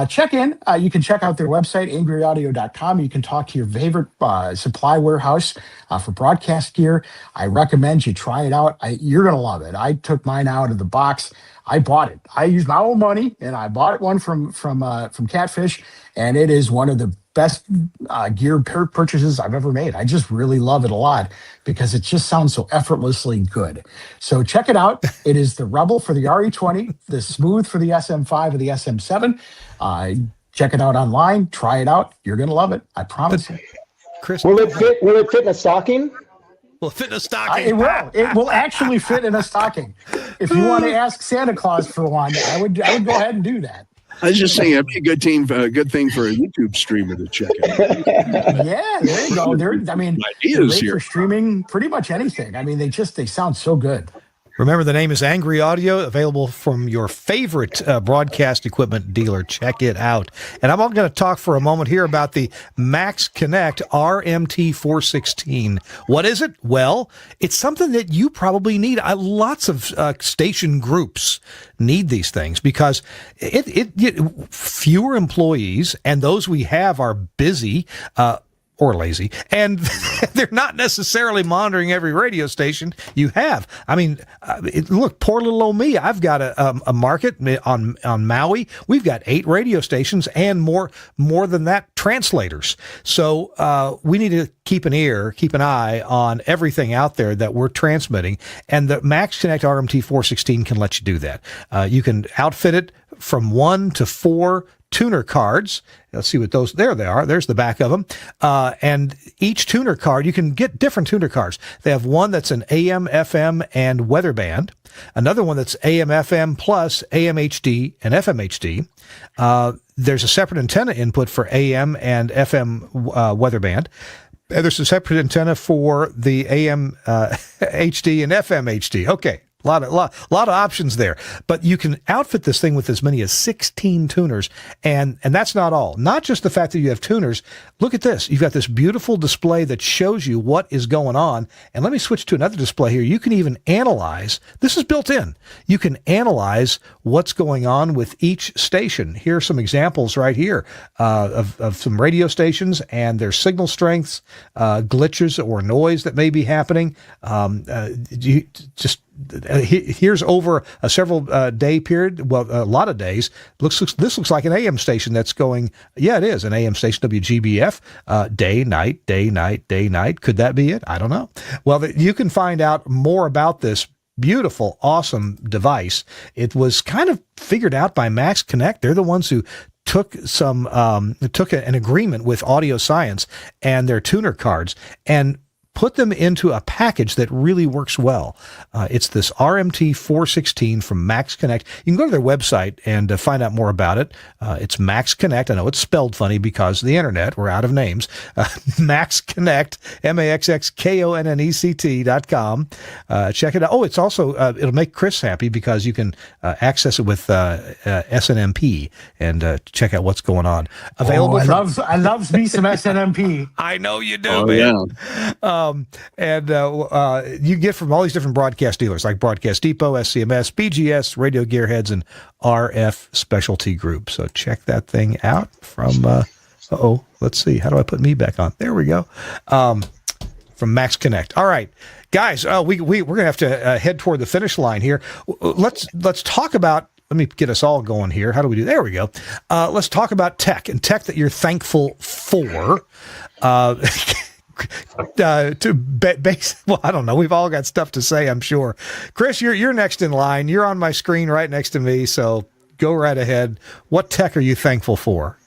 check in. You can check out their website, angryaudio.com. You can talk to your favorite supply warehouse for broadcast gear. I recommend you try it out. You're going to love it. I took mine out of the box. I bought it. I used my own money, and I bought one from Catfish, and it is one of the best gear purchases I've ever made. I just really love it a lot because it just sounds so effortlessly good. So check it out. It is the Rebel for the RE20, the Smooth for the SM5 or the SM7. Check it out online. Try it out. You're going to love it. I promise you. Chris, Will it fit in a stocking? will fit in a stocking. It will. It will actually fit in a stocking. If you want to ask Santa Claus for one, I would go ahead and do that. I was just saying, it'd be a good thing for a YouTube streamer to check out. Yeah, there you go. They're Ideas great here. for streaming pretty much anything. I mean, they sound so good. Remember, the name is Angry Audio, available from your favorite broadcast equipment dealer. Check it out. And I'm going to talk for a moment here about the Max Connect RMT 416. What is it? Well, it's something that you probably need. Lots of station groups need these things because fewer employees, and those we have are busy. Or lazy, and they're not necessarily monitoring every radio station you have. I mean, look, poor little old me. I've got a market on Maui. We've got 8 radio stations and more than that, translators. So we need to keep an eye on everything out there that we're transmitting. And the Max Connect RMT 416 can let you do that. You can outfit it from 1 to 4 tuner cards. Let's see what those, there they are. There's the back of them. And each tuner card, you can get different tuner cards. They have one that's an AM, FM, and weather band. Another one that's AM, FM plus AM HD and FM HD. There's a separate antenna input for AM and FM weather band. And there's a separate antenna for the AM HD and FM HD. Okay. A lot of options there, but you can outfit this thing with as many as 16 tuners, and that's not all. Not just the fact that you have tuners. Look at this. You've got this beautiful display that shows you what is going on. And let me switch to another display here. You can even analyze. This is built in. You can analyze what's going on with each station. Here are some examples right here of some radio stations and their signal strengths, glitches or noise that may be happening. Here's over a several day period. Well, a lot of days. This looks like an AM station that's going. Yeah, it is an AM station, WGBF. Day, night, day, night, day, night. Could that be it? I don't know. Well, you can find out more about this beautiful, awesome device. It was kind of figured out by Max Connect. They're the ones who took an agreement with Audio Science and their tuner cards and put them into a package that really works well. It's this RMT 416 from Max Connect. You can go to their website and find out more about it. It's Max Connect. I know it's spelled funny because of the internet. We're out of names. Max Connect, MAXXKONNECT.com. Check it out. Oh, it's also, it'll make Chris happy because you can access it with SNMP and check out what's going on. Available. I love me some SNMP. I know you do, man. Yeah. You get from all these different broadcast dealers like Broadcast Depot, SCMS, BGS, Radio Gearheads, and RF Specialty Group. So check that thing out from, let's see. How do I put me back on? There we go. From Max Connect. All right, guys, we're going to have to head toward the finish line here. Let's talk about, let me get us all going here. How do we do? There we go. Let's talk about tech that you're thankful for. Well, I don't know. We've all got stuff to say, I'm sure. Chris, you're next in line. You're on my screen right next to me, so go right ahead. What tech are you thankful for?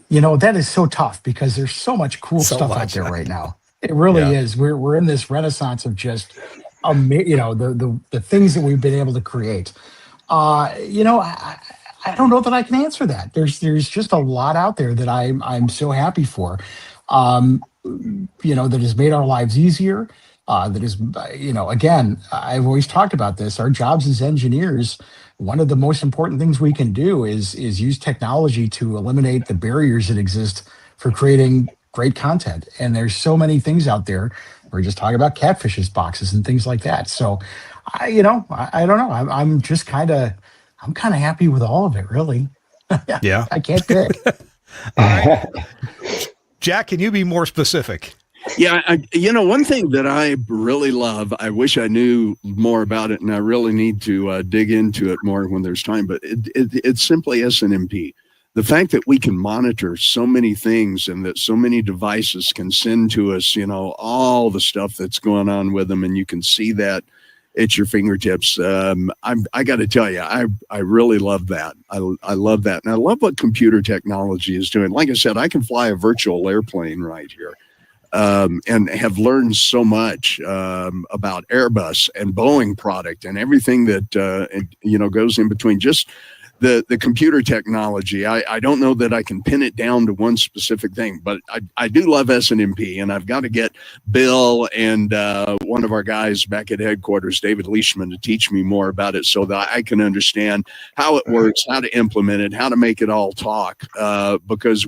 That is so tough because there's so much cool stuff out there right now. It really is. We're in this renaissance of just, the things that we've been able to create. I don't know that I can answer that. There's just a lot out there that I'm so happy for. That has made our lives easier. That is, again, I've always talked about this. Our jobs as engineers, one of the most important things we can do is use technology to eliminate the barriers that exist for creating great content. And there's so many things out there. We're just talking about catfishes boxes and things like that. So, I don't know. I'm just kind of happy with all of it, really. Yeah. I can't pick. All right. Jack, can you be more specific? Yeah, one thing that I really love, I wish I knew more about it, and I really need to dig into it more when there's time, but it's simply SNMP. the fact that we can monitor so many things and that so many devices can send to us, all the stuff that's going on with them, and you can see that at your fingertips. I got to tell you, I really love that. I love that. And I love what computer technology is doing. Like I said, I can fly a virtual airplane right here. And have learned so much about Airbus and Boeing product and everything that goes in between. Just the computer technology. I don't know that I can pin it down to one specific thing, but I do love SNMP, and I've got to get Bill and one of our guys back at headquarters, David Leishman, to teach me more about it so that I can understand how it works, how to implement it, how to make it all talk. Because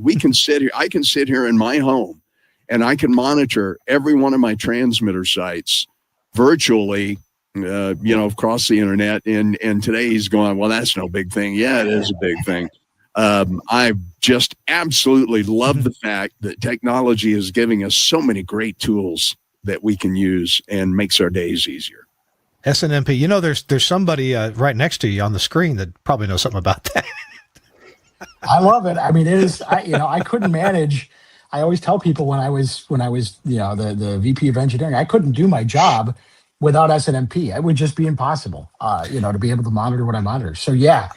I can sit here in my home, and I can monitor every one of my transmitter sites virtually, across the internet. And today he's going, well, that's no big thing. Yeah, it is a big thing. I just absolutely love the fact that technology is giving us so many great tools that we can use and makes our days easier. SNMP, there's somebody right next to you on the screen that probably knows something about that. I love it. I mean, it is, I couldn't manage. I always tell people when I was, the VP of engineering, I couldn't do my job without SNMP. It would just be impossible, to be able to monitor what I monitor. So yeah,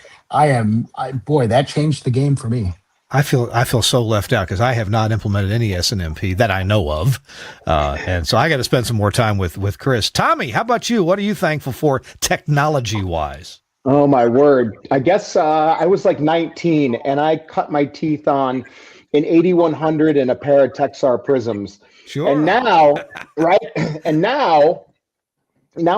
boy, that changed the game for me. I feel so left out because I have not implemented any SNMP that I know of. And so I got to spend some more time with Chris. Tommy, how about you? What are you thankful for technology wise? Oh my word. I guess I was like 19 and I cut my teeth on an 8100 and a pair of Texar prisms. Sure. And now, right? And now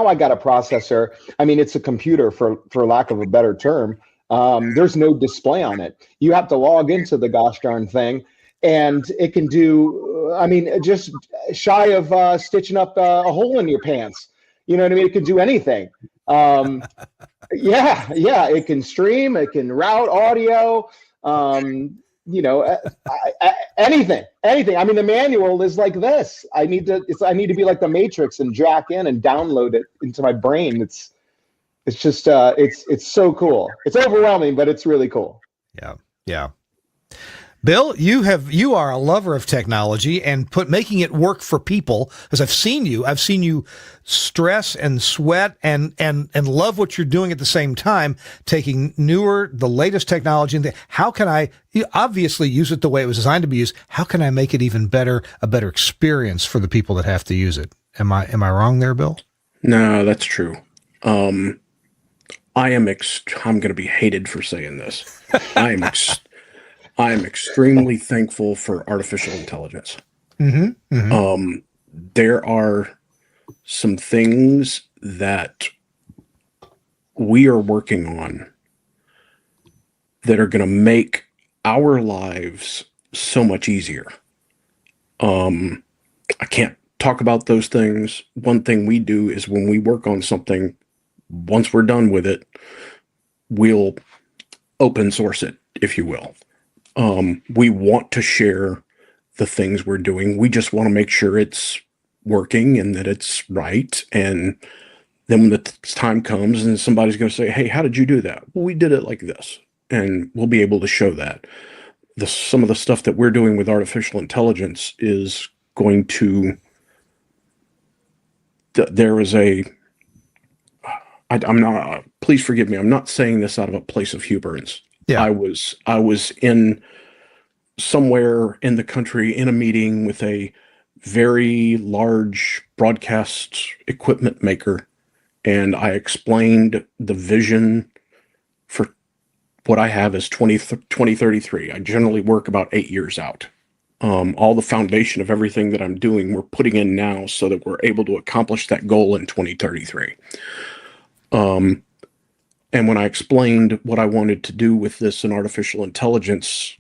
I got a processor. I mean, it's a computer for lack of a better term. There's no display on it. You have to log into the gosh darn thing, and it can do, just shy of stitching up a hole in your pants. You know what I mean? It can do anything. Yeah, it can stream, it can route audio, anything. I mean, the manual is like this. I need to be like the Matrix and jack in and download it into my brain. It's just it's so cool. It's overwhelming, but it's really cool. Yeah. Bill, you are a lover of technology and making it work for people. As I've seen you stress and sweat and love what you're doing at the same time, taking the latest technology and how can I obviously use it the way it was designed to be used? How can I make it even better, a better experience for the people that have to use it? Am I wrong there, Bill? No, that's true. I'm going to be hated for saying this. I am extremely thankful for artificial intelligence. Mm-hmm. Mm-hmm. There are some things that we are working on that are going to make our lives so much easier. I can't talk about those things. One thing we do is when we work on something, once we're done with it, we'll open source it, if you will. We want to share the things we're doing. We just want to make sure it's working and that it's right. And then when the time comes and somebody's going to say, hey, how did you do that? Well, we did it like this. And we'll be able to show that. Some of the stuff that we're doing with artificial intelligence is going to, please forgive me. I'm not saying this out of a place of hubris. Yeah. I was in somewhere in the country in a meeting with a very large broadcast equipment maker, and I explained the vision for what I have is 2033. I generally work about 8 years out. All the foundation of everything that I'm doing, we're putting in now so that we're able to accomplish that goal in 2033. And when I explained what I wanted to do with this in artificial intelligence,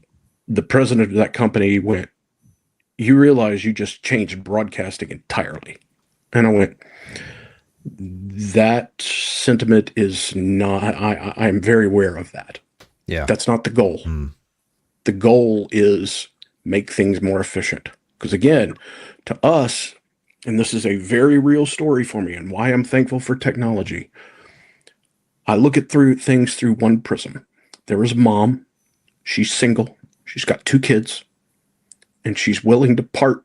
the president of that company went, you realize you just changed broadcasting entirely. And I went, that sentiment is not, I'm very aware of that. Yeah. That's not the goal. The goal is make things more efficient. Because again, to us, and this is a very real story for me and why I'm thankful for technology, I look at things through one prism. There was a mom She's single. She's got 2 kids, and she's willing to part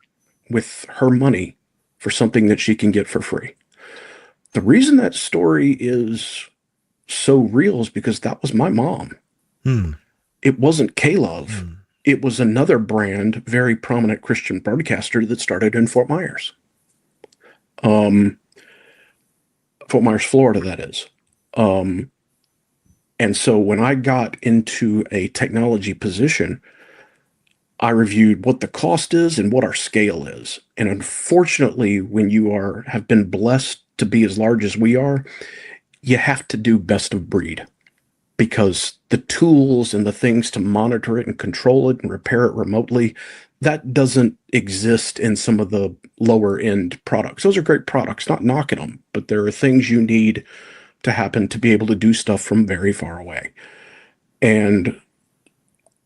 with her money for something that she can get for free. The reason that story is so real is because that was my mom. It wasn't K-Love. It was another brand, very prominent Christian broadcaster that started in Fort Myers. Fort Myers, Florida, that is. And so when I got into a technology position, I reviewed what the cost is and what our scale is. And unfortunately, when you have been blessed to be as large as we are, you have to do best of breed, because the tools and the things to monitor it and control it and repair it remotely, that doesn't exist in some of the lower end products. Those are great products, not knocking them, but there are things you need to happen to be able to do stuff from very far away. And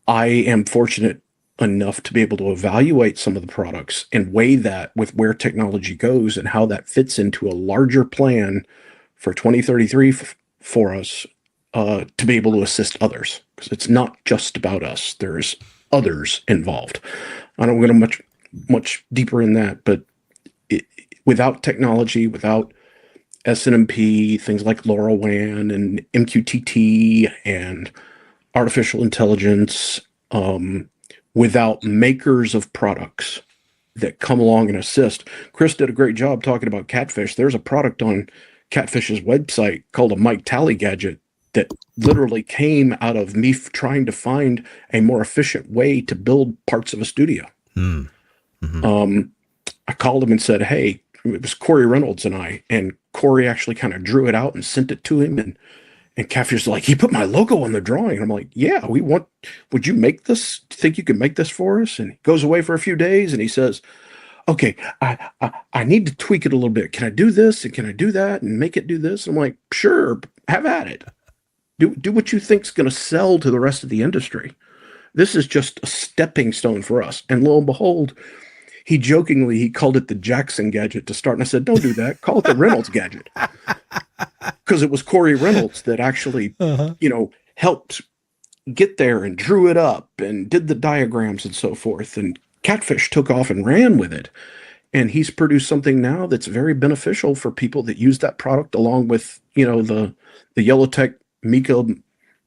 I am fortunate enough to be able to evaluate some of the products and weigh that with where technology goes and how that fits into a larger plan for 2033 for us, to be able to assist others, because it's not just about us. There's others involved. I don't go much deeper in that, but without technology, without SNMP, things like LoRaWAN and MQTT and artificial intelligence, without makers of products that come along and assist. Chris did a great job talking about Catfish. There's a product on Catfish's website called a Mike Tally gadget that literally came out of me trying to find a more efficient way to build parts of a studio. I called him and said, hey, it was Corey Reynolds and Corey actually kind of drew it out and sent it to him. And Catfish's like, he put my logo on the drawing. And I'm like, yeah, would you make this? Think you could make this for us? And he goes away for a few days and he says, okay, I need to tweak it a little bit. Can I do this? And can I do that? And make it do this? I'm like, sure, have at it. Do what you think's going to sell to the rest of the industry. This is just a stepping stone for us. And lo and behold, he called it the Jackson gadget to start. And I said, don't do that. Call it the Reynolds gadget. Because it was Corey Reynolds that actually, helped get there and drew it up and did the diagrams and so forth. And Catfish took off and ran with it. And he's produced something now that's very beneficial for people that use that product, along with, the Yellowtech Mika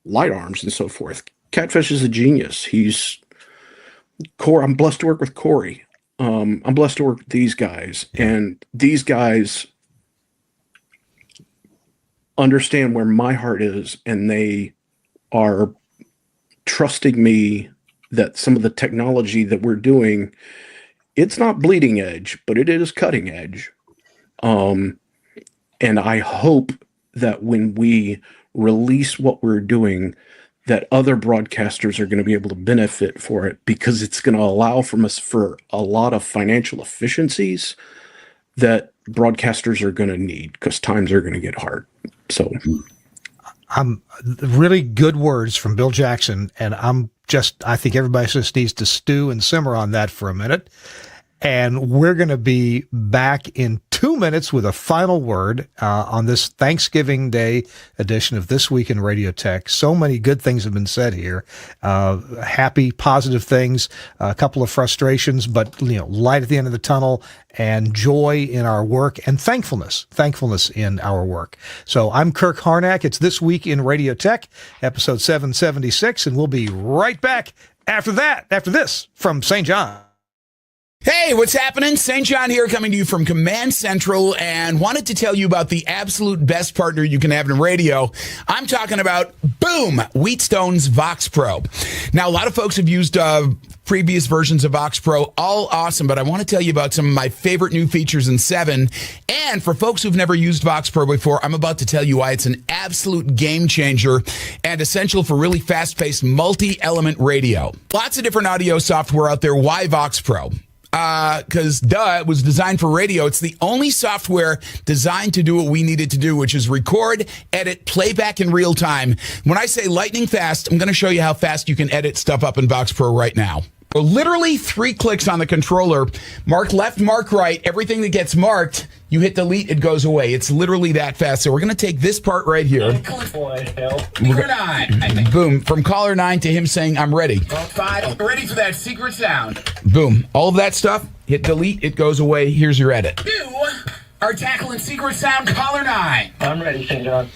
light arms and so forth. Catfish is a genius. I'm blessed to work with Corey. I'm blessed to work with these guys, and these guys understand where my heart is, and they are trusting me that some of the technology that we're doing, it's not bleeding edge, but it is cutting edge. And I hope that when we release what we're doing, that other broadcasters are going to be able to benefit for it, because it's going to allow for a lot of financial efficiencies that broadcasters are going to need, because times are going to get hard. So really good words from Bill Jackson. And I think everybody just needs to stew and simmer on that for a minute. And we're going to be back in 2 minutes with a final word on this Thanksgiving Day edition of This Week in Radio Tech. So many good things have been said here. Happy, positive things, a couple of frustrations, but light at the end of the tunnel, and joy in our work, and thankfulness in our work. So I'm Kirk Harnack. It's This Week in Radio Tech, episode 776, and we'll be right back after this from St. John. Hey, what's happening? St. John here, coming to you from Command Central, and wanted to tell you about the absolute best partner you can have in radio. I'm talking about, boom, Wheatstone's Vox Pro. Now, a lot of folks have used previous versions of Vox Pro, all awesome, but I want to tell you about some of my favorite new features in 7. And for folks who've never used Vox Pro before, I'm about to tell you why it's an absolute game changer and essential for really fast-paced multi-element radio. Lots of different audio software out there. Why Vox Pro? Because it was designed for radio. It's the only software designed to do what we needed to do, which is record, edit, playback in real time. When I say lightning fast, I'm going to show you how fast you can edit stuff up in Vox Pro right now. So literally 3 clicks on the controller, mark left, mark right, everything that gets marked, you hit delete, it goes away. It's literally that fast. So we're going to take this part right here. Boom. From caller 9 to him saying, I'm ready. 5, ready for that secret sound. Boom. All of that stuff, hit delete, it goes away. Here's your edit. You are tackling secret sound caller 9. I'm ready, St. John.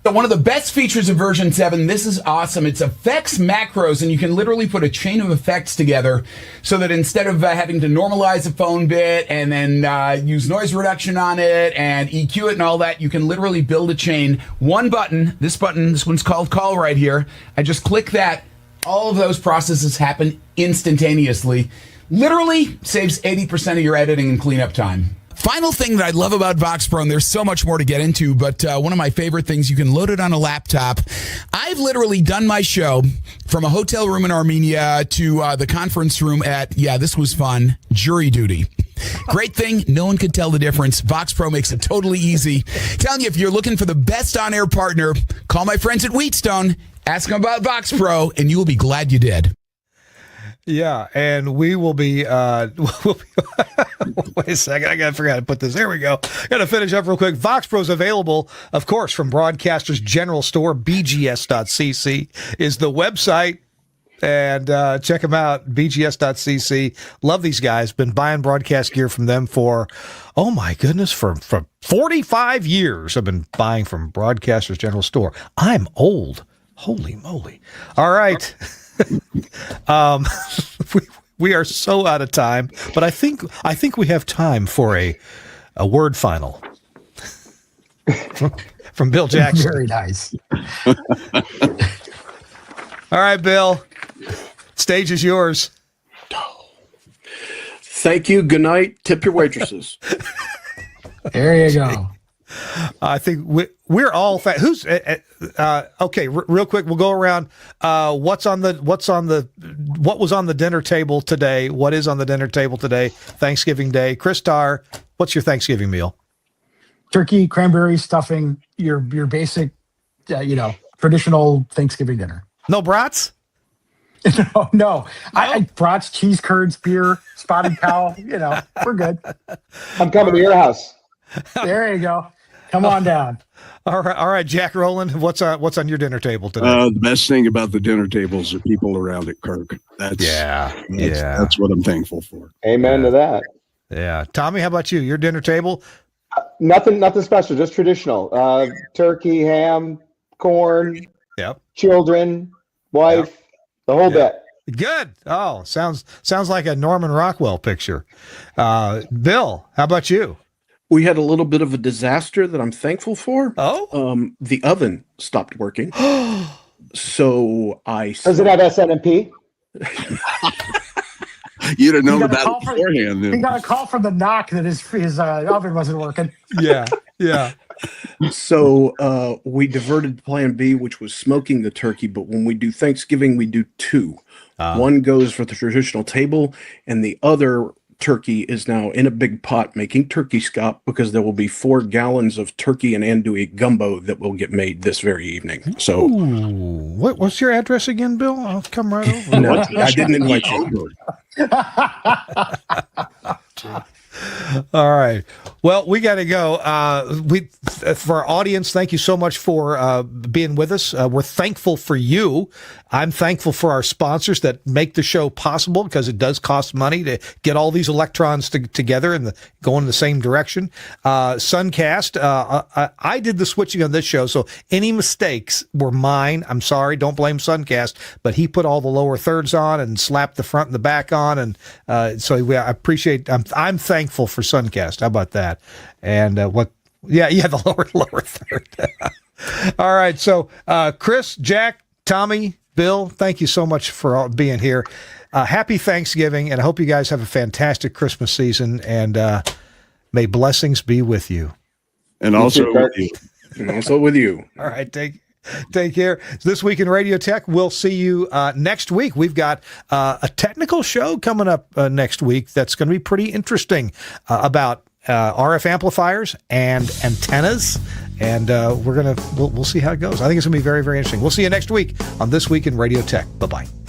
So one of the best features of version 7, this is awesome. It's effects macros, and you can literally put a chain of effects together so that instead of having to normalize a phone bit and then use noise reduction on it and EQ it and all that, you can literally build a chain. One button, this one's called call right here. I just click that. All of those processes happen instantaneously. Literally saves 80% of your editing and cleanup time. Final thing that I love about Vox Pro, and there's so much more to get into, but one of my favorite things, you can load it on a laptop. I've literally done my show from a hotel room in Armenia to the conference room at, this was fun, jury duty. Great thing, no one could tell the difference. Vox Pro makes it totally easy. Telling you, if you're looking for the best on-air partner, call my friends at Wheatstone, ask them about Vox Pro, and you will be glad you did. Yeah, and we will be, wait a second, I forgot to put this, there we go. Got to finish up real quick. Vox Pro is available, of course, from Broadcasters General Store. BGS.cc is the website, and check them out, BGS.cc. Love these guys. Been buying broadcast gear from them for, oh my goodness, for 45 years I've been buying from Broadcasters General Store. I'm old. Holy moly. All right. We are so out of time, but I think we have time for a word final from Bill Jackson. Very nice. All right, Bill, stage is yours. Thank you. Good night. Tip your waitresses. There you go. I think we're all who's okay. Real quick, we'll go around. What was on the dinner table today? What is on the dinner table today? Thanksgiving Day. Chris Tarr, what's your Thanksgiving meal? Turkey, cranberry stuffing. Your basic, traditional Thanksgiving dinner. No brats. No. I brats, cheese curds, beer, spotted cow. We're good. I'm coming to your house. There you go. Come on down. All right, Jack Rowland, what's on your dinner table today? The best thing about the dinner table is the people around it, Kirk. That's what I'm thankful for. Amen to that. Yeah, Tommy, how about you? Your dinner table? Nothing special, just traditional. Turkey, ham, corn. Yep. Children, wife, the whole bit. Good. Oh, sounds like a Norman Rockwell picture. Bill, how about you? We had a little bit of a disaster that I'm thankful for. Oh, the oven stopped working. So does it have SNMP? You'd have known about it beforehand. He got a call from the knock that his oven wasn't working. Yeah. So we diverted to plan B, which was smoking the turkey. But when we do Thanksgiving, we do 2. One goes for the traditional table, and the other turkey is now in a big pot making turkey scop, because there will be 4 gallons of turkey and andouille gumbo that will get made this very evening. So, what's your address again, Bill? I'll come right over. No, I didn't invite you. All right. Well, we got to go. For our audience, thank you so much for being with us. We're thankful for you. I'm thankful for our sponsors that make the show possible, because it does cost money to get all these electrons together and go in the same direction. Suncast, I did the switching on this show, so any mistakes were mine. I'm sorry. Don't blame Suncast, but he put all the lower thirds on and slapped the front and the back on, and so I appreciate. I'm thankful for Suncast. How about that? And the lower third. All right. So Chris, Jack, Tommy, Bill, thank you so much for being here. Happy Thanksgiving, and I hope you guys have a fantastic Christmas season, and may blessings be with you. And also with you. And also with you. All right. Take care. This Week in Radio Tech. We'll see you next week. We've got a technical show coming up next week that's going to be pretty interesting about RF amplifiers and antennas, and we'll see how it goes. I think it's going to be very, very interesting. We'll see you next week on This Week in Radio Tech. Bye-bye.